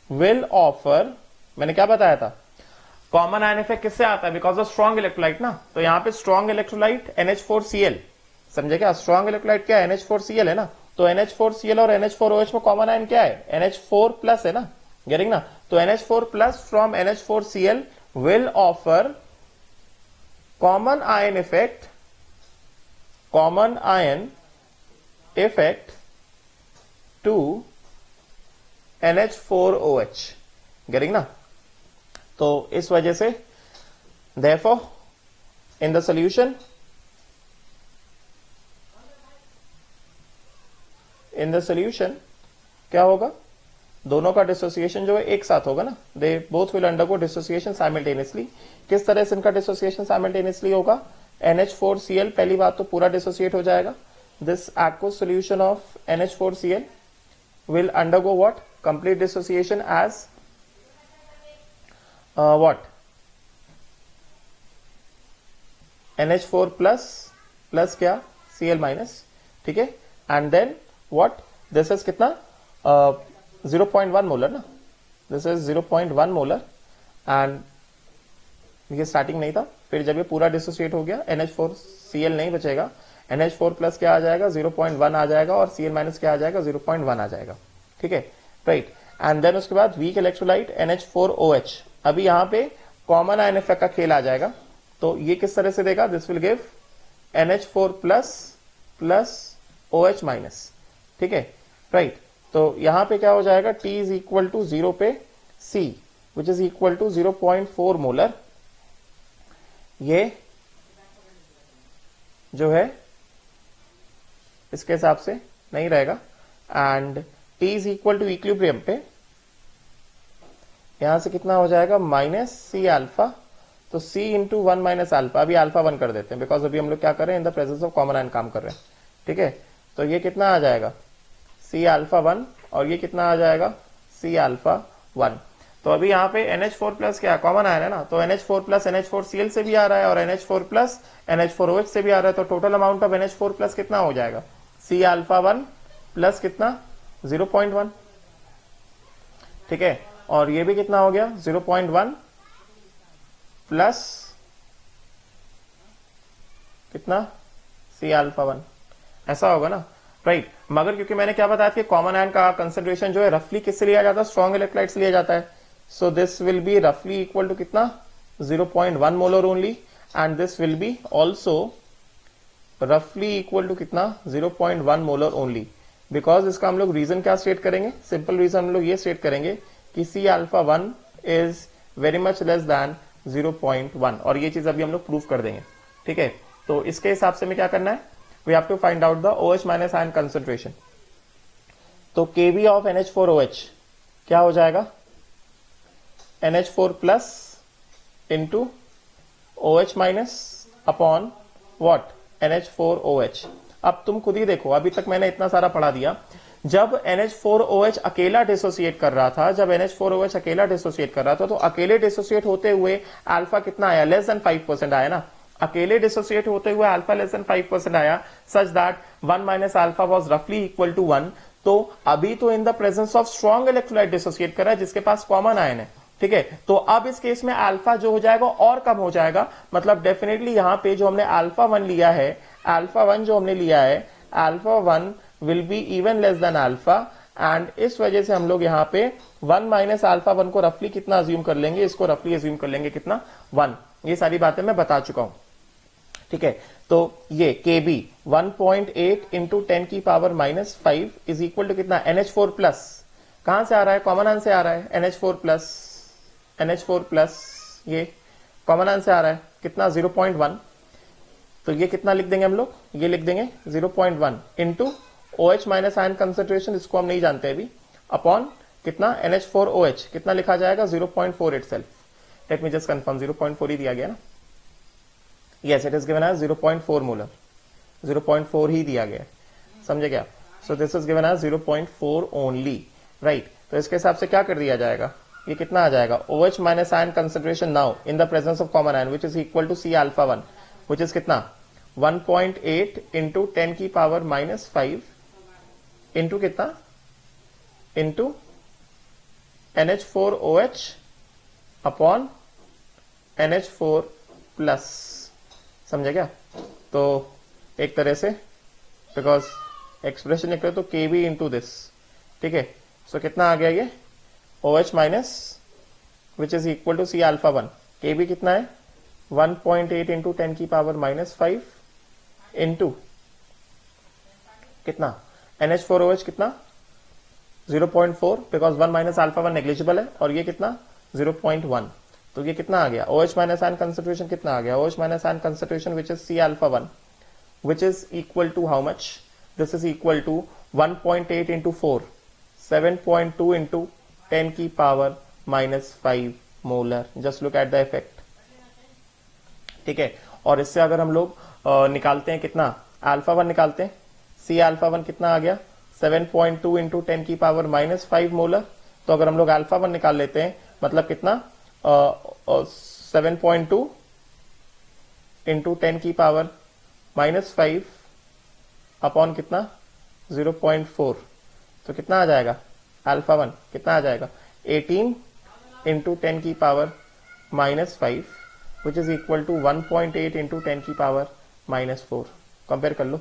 will offer, मैंने क्या बताया था, कॉमन आयन इफेक्ट किससे आता है, बिकॉज ऑफ स्ट्रॉन्ग इलेक्ट्रोलाइट ना. तो यहां पे स्ट्रॉन्ग इलेक्ट्रोलाइट NH4Cl, समझे क्या? स्ट्रॉन्ग इलेक्ट्रोलाइट क्या है, NH4Cl है ना. तो NH4Cl और NH4OH में कॉमन आयन क्या है, NH4 प्लस है ना. गेटिंग ना? तो NH4 plus from NH4Cl will offer common ion effect, common ion effect to NH4OH. Getting ना? तो इस वजह से therefore in the solution क्या होगा, दोनों का डिसोसिएशन जो है एक साथ होगा ना. They both will undergo dissociation simultaneously. किस तरह से इनका डिसोसिएशन साइमल्टेनियसली होगा, NH4Cl पहली बात तो पूरा डिसोसिएट हो जाएगा. This aqueous solution of NH4Cl will undergo what? Complete dissociation as what? NH4 plus क्या? Cl minus. ठीक है. And then what? This is कितना? 0.1 molar ना. This is 0.1 molar and ये स्टार्टिंग नहीं था. फिर जब ये पूरा डिसोसिएट हो गया, NH4Cl नहीं बचेगा, NH4 प्लस क्या आ जाएगा, 0.1 आ जाएगा, और Cl माइनस क्या आ जाएगा, 0.1 आ जाएगा. ठीक है. राइट. एंड देन उसके बाद वीक इलेक्ट्रोलाइट NH4OH. अभी यहां पे कॉमन आयन इफेक्ट का खेल आ जाएगा. तो ये किस तरह से देगा, this will give NH4 plus OH minus. ठीक है. राइट. तो यहां पे क्या हो जाएगा, T इज इक्वल टू 0 पे C which is equal to 0.4 molar. ये जो है इसके हिसाब से नहीं रहेगा. And T is equal to equilibrium पे यहां से कितना हो जाएगा, माइनस C अल्फा. तो C इंटू 1 माइनस अल्फा, अभी अल्फा 1 कर देते हैं बिकॉज अभी हम लोग क्या कर रहे हैं, इन the presence of common ion काम कर रहे हैं. ठीक है. तो ये कितना आ जाएगा, C अल्फा 1, और ये कितना आ जाएगा, C अल्फा 1. तो अभी यहाँ पे NH4 प्लस क्या कॉमन आयन है ना, तो NH4 प्लस NH4Cl से भी आ रहा है और NH4 प्लस NH4OH से भी आ रहा है. तो total amount of NH4 plus कितना हो जाएगा, C अल्फा 1 प्लस कितना, 0.1. ठीक है. और ये भी कितना हो गया, 0.1 प्लस कितना, C अल्फा 1. ऐसा होगा ना. राइट. मगर क्योंकि मैंने क्या बताया कि कॉमन आयन का कंसेंट्रेशन जो है रफली किससे लिया जाता है, स्ट्रॉन्ग इलेक्ट्रोलाइट से लिया जाता है. सो दिस विल बी रफली इक्वल टू कितना, 0.1 molar only. And this will B also रफली इक्वल टू कितना, 0.1 मोलर ओनली. बिकॉज इसका हम लोग रीजन क्या स्टेट करेंगे, सिंपल रीजन हम लोग ये स्टेट करेंगे कि C alpha 1 is very much less then 0.1, और ये चीज अभी हम लोग प्रूव कर देंगे. ठीक है. तो इसके हिसाब से हमें क्या करना है, we have to find out the OH minus ion concentration. तो Kb ऑफ NH4OH क्या हो जाएगा, NH4 plus into OH minus upon what, NH4OH. अब तुम खुद ही देखो, अभी तक मैंने इतना सारा पढ़ा दिया. जब NH4OH अकेला डिसोसिएट कर रहा था, तो अकेले डिसोसिएट होते हुए अल्फा कितना आया, लेस देन 5% आया ना. अकेले डिसोसिएट होते हुए अल्फा लेस देन 5% आया, such that 1 minus alpha was रफली इक्वल टू 1, तो अभी तो in the presence of strong electrolyte dissociate कर रहा है जिसके पास कॉमन आयन है, ठीक है। तो अब इस केस में अल्फा जो हो जाएगा और कम हो जाएगा, मतलब डेफिनेटली यहां पे जो हमने अल्फा 1 लिया है, अल्फा 1 जो हमने लिया है, alpha 1 will be even less than alpha, and इस वजह से हम लोग यहाँ पे 1 माइनस अल्फा 1 को रफली कितना अज्यूम कर लेंगे, इसको रफली अज्यूम कर लेंगे कितना 1। ये सारी बातें मैं बता चुका हूं, ठीक है। तो ये KB 1.8 इंटू 10 की power minus 5 is equal to कितना, NH4 प्लस, कहां से आ रहा है, कॉमन आयन से आ रहा है, NH4 प्लस ये कॉमन आयन से आ रहा है कितना 0.1, तो ये कितना लिख देंगे हम लोग, ये लिख देंगे 0.1 into OH minus ion concentration, इसको हम नहीं जानते अभी, अपॉन कितना NH4OH, कितना लिखा जाएगा 0.4 itself. Let me just confirm, 0.4 ही दिया गया ना, yes it is given as 0.4 molar, 0.4 ही दिया गया है, समझे क्या। So this is given as 0.4 only, right. तो इसके हिसाब से क्या कर दिया जाएगा, ये कितना आ जाएगा, OH minus ion concentration now in the presence of common ion which is equal to C alpha 1 which is कितना 1.8 इंटू 10 की पावर माइनस 5 इंटू कितना, into NH4OH upon NH4 plus, समझे क्या। तो एक तरह से बिकॉज एक्सप्रेशन निकले तो KB इंटू दिस, ठीक है। सो कितना आ गया ये OH minus which is equal to C alpha 1, KB कितना है 1.8 इंटू 10 की पावर माइनस 5 इंटू कितना NH4OH कितना 0.4, बिकॉज 1 माइनस अल्फा 1 नेग्लिजिबल है, और ये कितना 0.1, तो ये कितना आ गया, OH माइनस आयन कंसेंट्रेशन कितना आ गया, OH minus ion concentration which is C alpha 1 which is equal to how much, this is equal to 1.8 into 4, 7.2 into 10 की power minus 5 molar. Just look at the effect, ठीक है। और इससे अगर हम लोग निकालते हैं कितना, अल्फा 1 निकालते हैं, C अल्फा 1 कितना आ गया 7.2 इंटू 10 की पावर माइनस 5 मोलर। तो अगर हम लोग अल्फा 1 निकाल लेते हैं, मतलब कितना 7.2 इंटू 10 की पावर माइनस 5 अपॉन कितना 0.4, तो कितना आ जाएगा अल्फा 1 कितना आ जाएगा 18 इंटू 10 की power minus 5 which is equal to 1.8 into 10 की पावर माइनस 4। कंपेयर कर लो,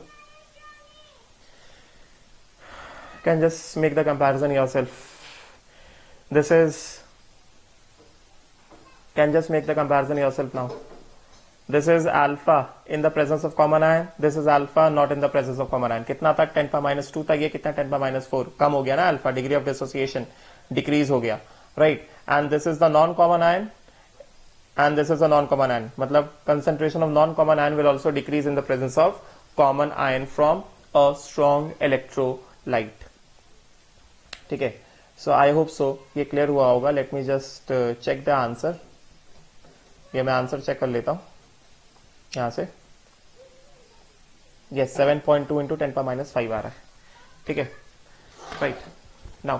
can just make the comparison yourself. This is, can just make the comparison yourself now. This is alpha in the presence of common ion, this is alpha not in the presence of common ion. कितना था 10 पर -2 था, ये कितना 10 पर -4, कम हो गया ना alpha, degree of dissociation decrease हो गया, right. And this is the non common ion and this is a non-common ion, मतलब concentration of non-common ion will also decrease in the presence of common ion from a strong electrolyte, ठीक है। सो आई hope सो ये clear हुआ होगा। Let me just check the answer, ये मैं answer check कर लेता हूं यहां से। यस 7.2 इंटू 10 पर माइनस 5 आ रहा है, ठीक है, राइट। नाउ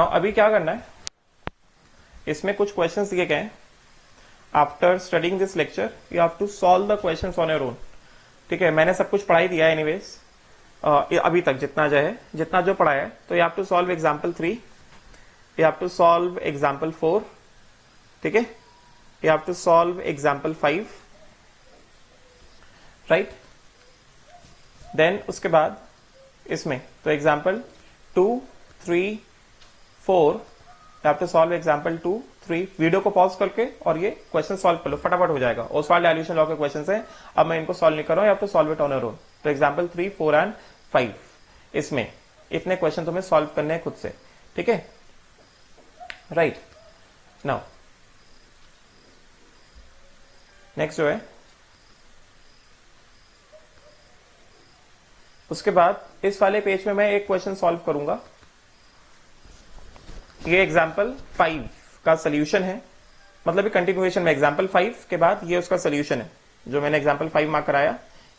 अभी क्या करना है, इसमें कुछ क्वेश्चंस दिए गए हैं। After studying this lecture you have to solve the questions on your own, ठीक है। मैंने सब कुछ पढ़ाई दिया है एनीवेज, अभी तक जितना जो पढ़ाया है। तो you have to solve example 3, you have to solve example 4, ठीक है, you have to solve example 5, right. Then उसके बाद इसमें तो example 2, 3, 4 you have to solve example 2, 3। Video को पॉज करके और ये क्वेश्चन सॉल्व कर लो, फटाफट हो जाएगा। ओसवाल्ड डाइल्यूशन लॉ के क्वेश्चन है, अब मैं इनको सॉल्व नहीं कर रहा हूं, you have to solve it on your own. तो एग्जाम्पल 3, 4 एंड 5, इसमें इतने क्वेश्चन तुम्हें सॉल्व करने हैं खुद से, ठीक है, राइट। नाउ नेक्स्ट जो है, उसके बाद इस वाले पेज में मैं एक क्वेश्चन सॉल्व करूंगा। ये एग्जाम्पल 5 का सोल्यूशन है, मतलब ये कंटिन्यूएशन में एग्जाम्पल 5 के बाद ये उसका सोल्यूशन है, जो मैंने एग्जाम्पल 5 मार्क कराया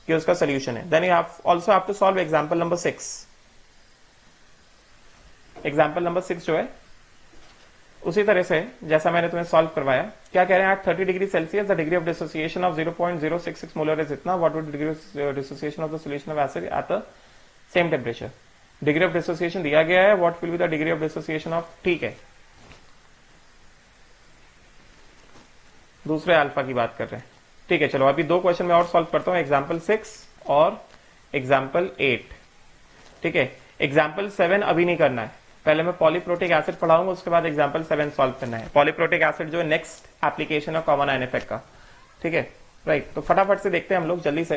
ये उसका सोल्यूशन है। Then you also have to solve example number 6। Example number 6 जो है उसी तरह से जैसा मैंने तुम्हें सॉल्व करवाया, क्या कह रहे हैं, at 30 degree Celsius the degree of dissociation of 0.066 molar is इतना, what would degree of dissociation of the solution of acid at the same temperature. Degree of dissociation दिया गया है, what will be the degree of dissociation of, ठीक है, दूसरे alpha की बात कर रहे हैं। ठीक है, चलो अभी 2 क्वेश्चन में और सॉल्व करता हूं, एग्जाम्पल 6 और एग्जाम्पल 8। ठीक है, एग्जाम्पल 7 अभी नहीं करना है, पहले मैं पॉलीप्रोटिक एसिड पढ़ाऊंगा, उसके बाद एग्जाम्पल 7 सॉल्व करना है। पॉलीप्रोटिक एसिड जो नेक्स्ट एप्लीकेशन है कॉमन आयन इफेक्ट का। ठीक है, राइट, तो फटाफट से देखते हैं हम लोग जल्दी से।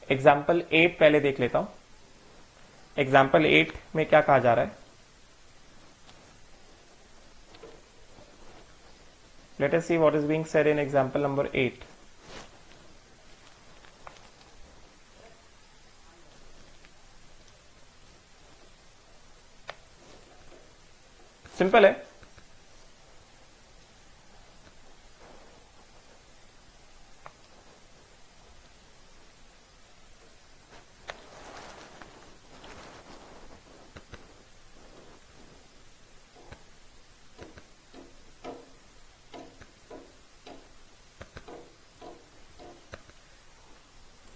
एग्जाम्पल 8 पहले देख लेता हूं। एग्जाम्पल 8 में क्या कहा जा रहा है, let us see what is being said in example number 8. Simple है,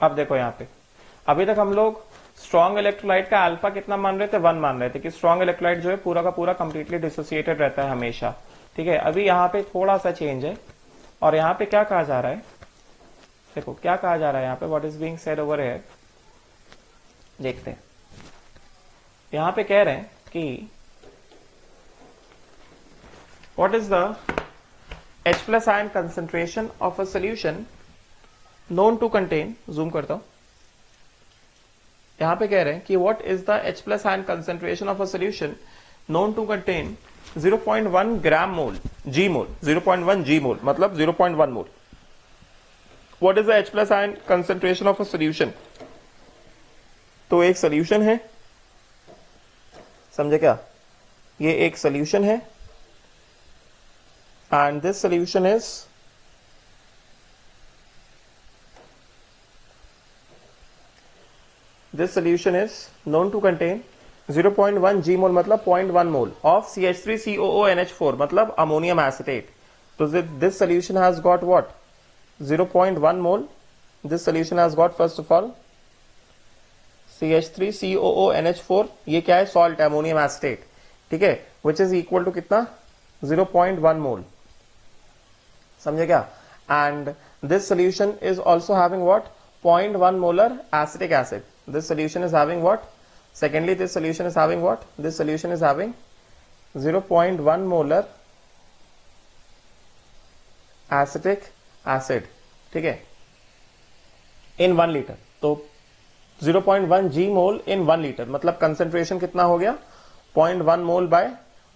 अब देखो यहां पे, अभी तक हम लोग स्ट्रॉन्ग इलेक्ट्रोलाइट का अल्फा कितना मान रहे थे, 1 मान रहे थे कि स्ट्रॉन्ग इलेक्ट्रोलाइट जो है पूरा का पूरा कंप्लीटली डिसोसिएटेड रहता है हमेशा। ठीक है, अभी यहां पे थोड़ा सा चेंज है, और यहां पे क्या कहा जा रहा है, देखो क्या कहा जा रहा है यहां पे, what is being said over here, देखते हैं। यहां पे कह रहे हैं कि what is the H+ ion concentration of a solution known to contain, zoom करता हूं, यहां पे कह रहे हैं कि what is the H+ ion concentration of a solution known to contain 0.1 gram mole G mole, 0.1 G मोल मतलब 0.1 मोल। what is the H+ ion concentration of a solution? तो एक सोल्यूशन है, समझे क्या, ये एक सोल्यूशन है, and this solution is this solution is known to contain 0.1 G mole मतलब 0.1 mole of CH3COONH4 मतलब ammonium acetate. So this solution has got what, 0.1 mole. This solution has got first of all CH3COONH4, ये क्या है, salt है, ammonium acetate, ठीक है, which is equal to कितना, 0.1 mole, समझे क्या, and this solution is also having what, 0.1 molar acetic acid. This solution is having what, secondly this solution is having what, this solution is having 0.1 molar acetic acid, ठीक है, in 1 liter। तो 0.1 G mole in 1 liter मतलब concentration कितना हो गया, 0.1 मोल bye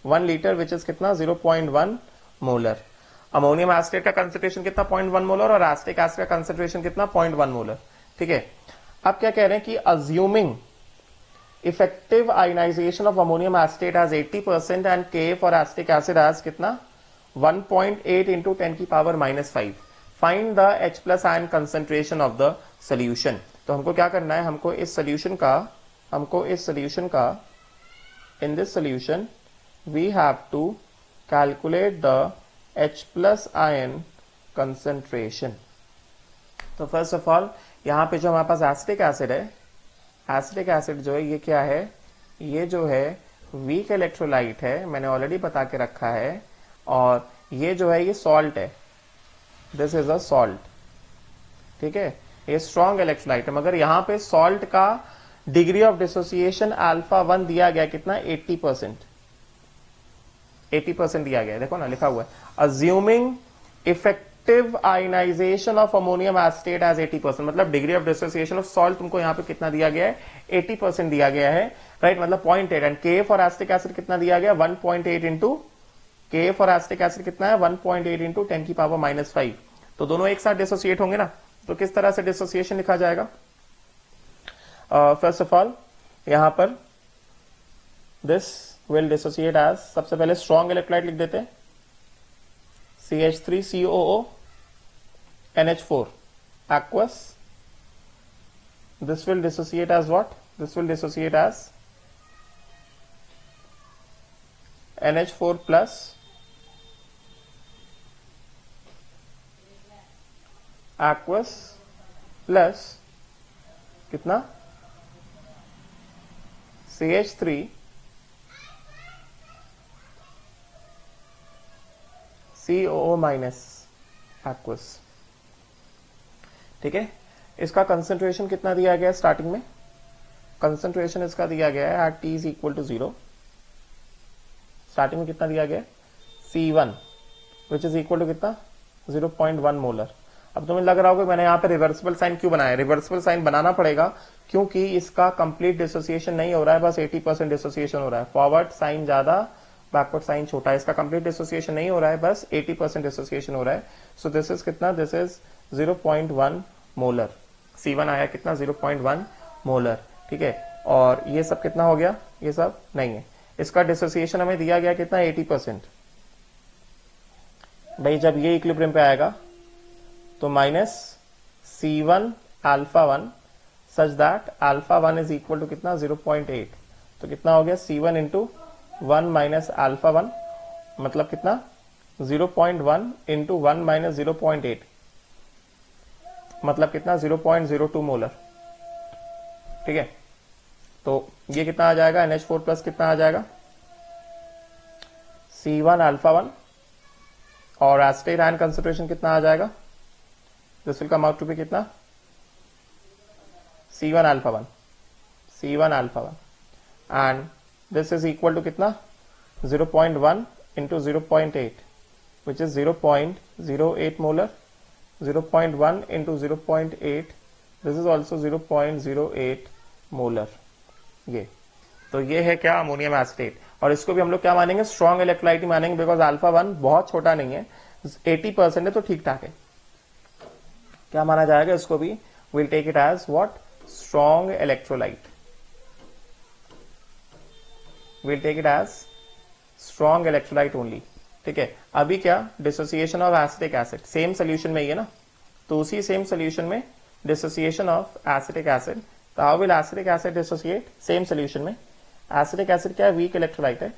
1 litre which is कितना, 0.1 molar. Ammonium acetate का concentration कितना, 0.1 मोलर, और एसिटिक एसिड का कंसेंट्रेशन कितना, 0.1 मोलर। ठीक है, अब क्या कह रहे हैं कि assuming effective ionization of ammonium acetate as 80% and K for acetic acid as कितना, 1.8 इंटू 10 की power -5, find the H+ ion concentration of the solution. तो हमको क्या करना है, हमको इस सोल्यूशन का in this solution we have to calculate the H+ ion concentration. तो फर्स्ट ऑफ ऑल यहां पे जो हमारे पास एसिटिक एसिड है, एसिटिक एसिड जो है ये क्या है, ये जो है वीक इलेक्ट्रोलाइट है, मैंने ऑलरेडी बता के रखा है, और ये जो है ये सॉल्ट है, दिस इज अ सॉल्ट, ठीक है, ये स्ट्रॉन्ग इलेक्ट्रोलाइट है, मगर यहां पे सॉल्ट का डिग्री ऑफ डिसोसिएशन α1 दिया गया कितना, 80%, 80% दिया गया है, देखो ना लिखा हुआ है, assuming effective ionization of ammonium acetate as 80%, मतलब degree of dissociation of salt तुमको यहां पे कितना दिया गया है, 80% दिया गया है, राइट, मतलब 0.8, and K for acetic acid कितना दिया गया, 1.8 इंटू, के फॉर एसिटिक एसिड कितना है, 1.8 इंटू 10 की पावर -5। तो दोनों एक साथ डिसोसिएट होंगे ना, तो किस तरह से डिसोसिएशन लिखा जाएगा, फर्स्ट ऑफ ऑल यहां पर दिस विल डिसोसिएट एज, सबसे पहले स्ट्रॉन्ग इलेक्ट्रोलाइट लिख देते हैं, CH3COO NH4 aqueous, this will dissociate as what, this will dissociate as NH4 plus aqueous plus कितना CH3 COO माइनस एक्वस। ठीक है, इसका कंसंट्रेशन कितना दिया गया है स्टार्टिंग में? कंसंट्रेशन इसका दिया गया है at T is equal to 0। Starting में कितना दिया गया है? C1 which is equal to कितना? 0.1 मोलर। अब तुम्हें लग रहा होगा मैंने यहाँ पे रिवर्सिबल साइन क्यों बनाया? रिवर्सिबल साइन बनाना पड़ेगा क्योंकि इसका कंप्लीट डिसोसिएशन नहीं हो रहा है, बस 80% डिसोसिएशन हो रहा है। फॉरवर्ड साइन ज्यादा, बैकवर्ड साइन छोटा है। इसका कंप्लीट डिसोसिएशन नहीं हो रहा है, बस 80% डिसोसिएशन हो रहा है। सो दिस इज कितना? This is 0.1 molar. C1 आया कितना? 0.1 मोलर। ठीक है, और ये सब कितना हो गया? ये सब नहीं है। इसका डिसोसिएशन हमें दिया गया कितना? 80%। भाई जब ये इक्विलिब्रियम पे आएगा तो minus C1 alpha 1 such that alpha 1 is equal to कितना? 0.8। तो कितना हो गया? C1 इंटू 1 माइनस अल्फा 1 मतलब कितना? 0.1 इंटू 1 माइनस 0.8 मतलब कितना? 0.02 मोलर। ठीक है, तो ये कितना आ जाएगा? NH4 प्लस कितना आ जाएगा? C1 अल्फा 1 और एसिटेट आयन कंसंट्रेशन कितना आ जाएगा? This will come out to be कितना? C1 alpha 1 and this is equal to कितना? 0.1 into 0.8 which is 0.08 molar. 0.1 into 0.8 this is also 0.08 molar. ये तो ये है क्या? Ammonium acetate. और इसको भी हम लोग क्या मानेंगे? स्ट्रॉन्ग इलेक्ट्रोलाइट ही मानेंगे, बिकॉज अल्फा 1 बहुत छोटा नहीं है, 80% है तो ठीक ठाक है। क्या माना जाएगा इसको भी? Will take it as what? Strong electrolyte. Will take it as strong electrolyte only. ठीक है, अभी क्या? Dissociation of acetic acid same solution में ही है ना, तो उसी सेम सोल्यूशन में डिसोसिएशन ऑफ एसिटिक एसिड। तो how will acetic acid dissociate? Same solution में। एसिटिक एसिड क्या है? वीक इलेक्ट्रोलाइट है।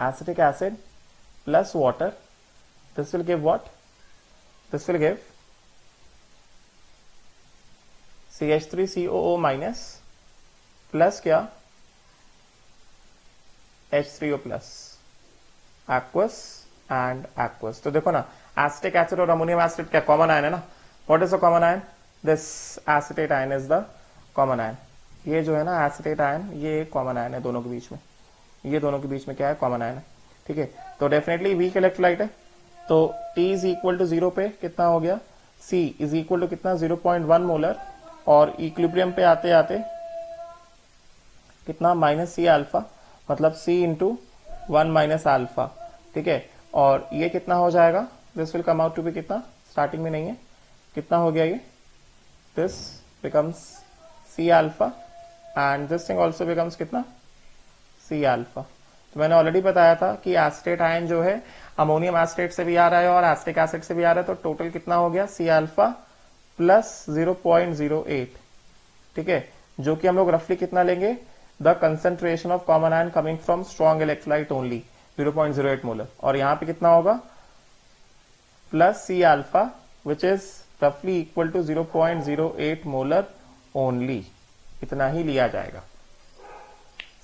Acetic acid plus water, this will give what? This will give CH3COO minus plus क्या? H3O plus, aqueous and aqueous. तो देखो ना, acetic acid और ammonium acid क्या कॉमन आयन है ना? What is the common ion? This acetate ion is the common ion. ये जो है ना एसिटेट आयन, ये कॉमन आयन है दोनों के बीच में। ये दोनों के बीच में क्या है? कॉमन आयन है। ठीक है, तो डेफिनेटली वीक इलेक्ट्रोलाइट है। तो T इज इक्वल टू 0 पे कितना हो गया? C इज इक्वल टू कितना? 0.1 मोलर। और इक्विलिब्रियम पे आते आते कितना? माइनस C अल्फा मतलब C इंटू 1 माइनस अल्फा। ठीक है, और ये कितना हो जाएगा? This will come out to be कितना? स्टार्टिंग में नहीं है, कितना हो गया ये? This becomes C alpha and this thing also becomes कितना? C alpha. तो मैंने ऑलरेडी बताया था कि एसिटेट आयन जो है अमोनियम एसिटेट से भी आ रहा है और एसिटिक एसिड से भी आ रहा है, तो टोटल कितना हो गया? C alpha plus 0.08। ठीक है, जो कि हम लोग रफली कितना लेंगे? The concentration of common ion coming from strong electrolyte only 0.08 molar. और यहां पे कितना होगा? Plus C alpha which is रफली इक्वल टू 0.08 मोलर ओनली। इतना ही लिया जाएगा,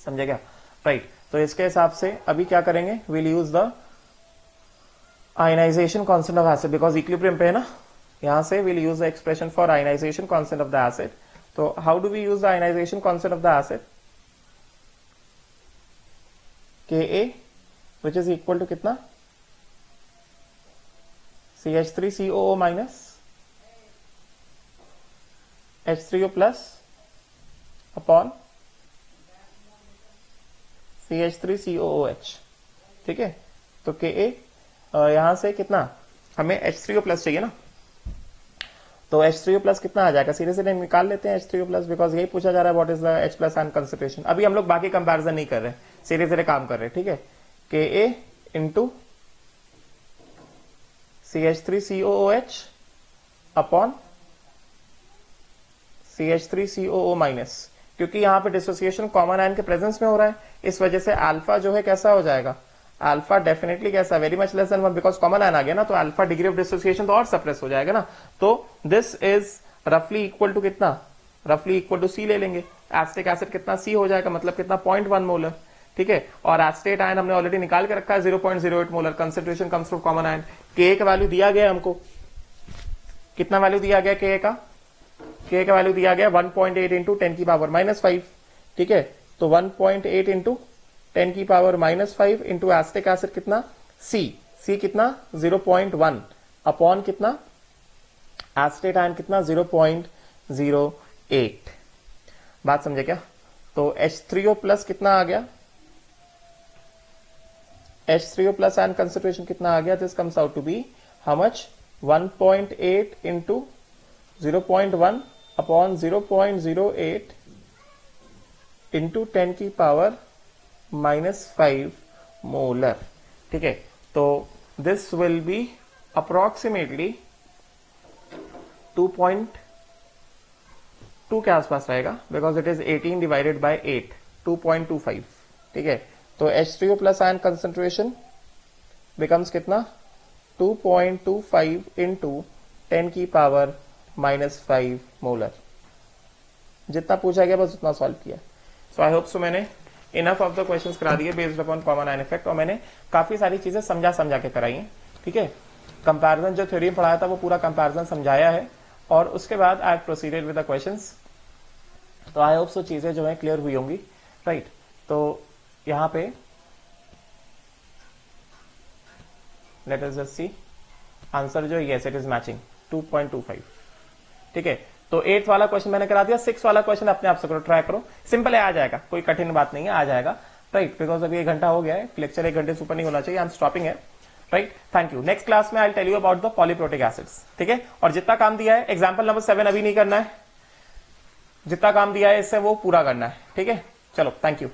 समझे क्या? राइट, तो इसके हिसाब से अभी क्या करेंगे? Will use the ionization constant of acid, because equilibrium पे है ना। यहां से will use the expression for ionization constant of the acid. तो how do we use the ionization constant of the acid? Ka which is equal to कितना? CH3COO minus H3O plus upon CH3COOH। ठीक है, तो Ka यहां से कितना? हमें H3O plus चाहिए ना, तो H3O प्लस कितना आ जाएगा? सीधे सीधे निकाल लेते हैं H3O प्लस, बिकॉज यही पूछा जा रहा है what is the H plus ion concentration. अभी हम लोग बाकी कंपैरिजन नहीं कर रहे, सीधे सीधे काम कर रहे हैं। ठीक है, Ka into CH3COOH upon CH3COO minus. क्योंकि यहाँ पे डिसोसिएशन कॉमन आयन के प्रेजेंस में हो रहा है, इस वजह से अल्फा जो है कैसा हो जाएगा, अल्फा डेफिनेटली कैसा, very much less than 1, because common ion आ गया ना, तो अल्फा डिग्री ऑफ डिसोसिएशन तो और सप्रेस हो जाएगा ना। तो दिस इज रफली इक्वल टू कितना, रफली इक्वल टू सी ले लेंगे, एसिटिक एसिड कितना सी हो जाएगा, मतलब कितना 0.1 मोलर, ठीक है। और एसिटेट आयन हमने ऑलरेडी निकाल के रखा है 0.08 molar, concentration comes from common ion. के का वैल्यू दिया गया हमको, कितना वैल्यू दिया गया के का, के का वैल्यू दिया गया 1.8 इंटू 10 की पावर -5, ठीक है। तो 1.8 इंटू 10 की पावर -5 इंटू एसिटिक एसिड कितना सी कितना 0.1 अपॉन कितना एसिटेट आयन कितना 0.08। बात समझे क्या? तो H3O प्लस कितना आ गया, H3O प्लस आयन कंसेंट्रेशन कितना आ गया, this comes out to be how much, 1.8 into 0.1 upon 0.08 into 10 की पावर -5 मोलर, ठीक है। तो दिस विल बी अप्रोक्सीमेटली 2.2 के आसपास रहेगा, because it is 18 divided by 8, 2.25, ठीक है। तो H3O plus ion concentration becomes कितना 2.25 इंटू 10 की पावर -5 मोलर। जितना पूछा गया बस उतना सॉल्व किया। सो आई होप सो मैंने इनफ ऑफ द क्वेश्चंस करा दिए based upon common ion effect, और मैंने काफी सारी चीजें समझा के कराई हैं, ठीक है। कंपैरिजन जो थ्योरी में पढ़ाया था वो पूरा कंपैरिजन समझाया है, और उसके बाद आई प्रोसीडेड विद द क्वेश्चंस। तो आई होप सो चीजें जो है क्लियर हुई होंगी, राइट। तो यहां पे let us just see answer जो यस इट इज मैचिंग 2.25, ठीक है। तो 8th वाला क्वेश्चन मैंने करा दिया, 6th वाला क्वेश्चन अपने आप से करो, ट्राई करो, सिंपल है, आ जाएगा, कोई कठिन बात नहीं है, आ जाएगा, राइट। बिकॉज अभी 1 घंटा हो गया है, लेक्चर 1 घंटे से ऊपर नहीं होना चाहिए, आई एम स्टॉपिंग है, right. Thank you. Next class में I tell you about the polyprotic acids, ठीक है। और जितना काम दिया है एग्जाम्पल नंबर 7 अभी नहीं करना है, जितना काम दिया है इससे वो पूरा करना है, ठीक है। चलो, थैंक यू।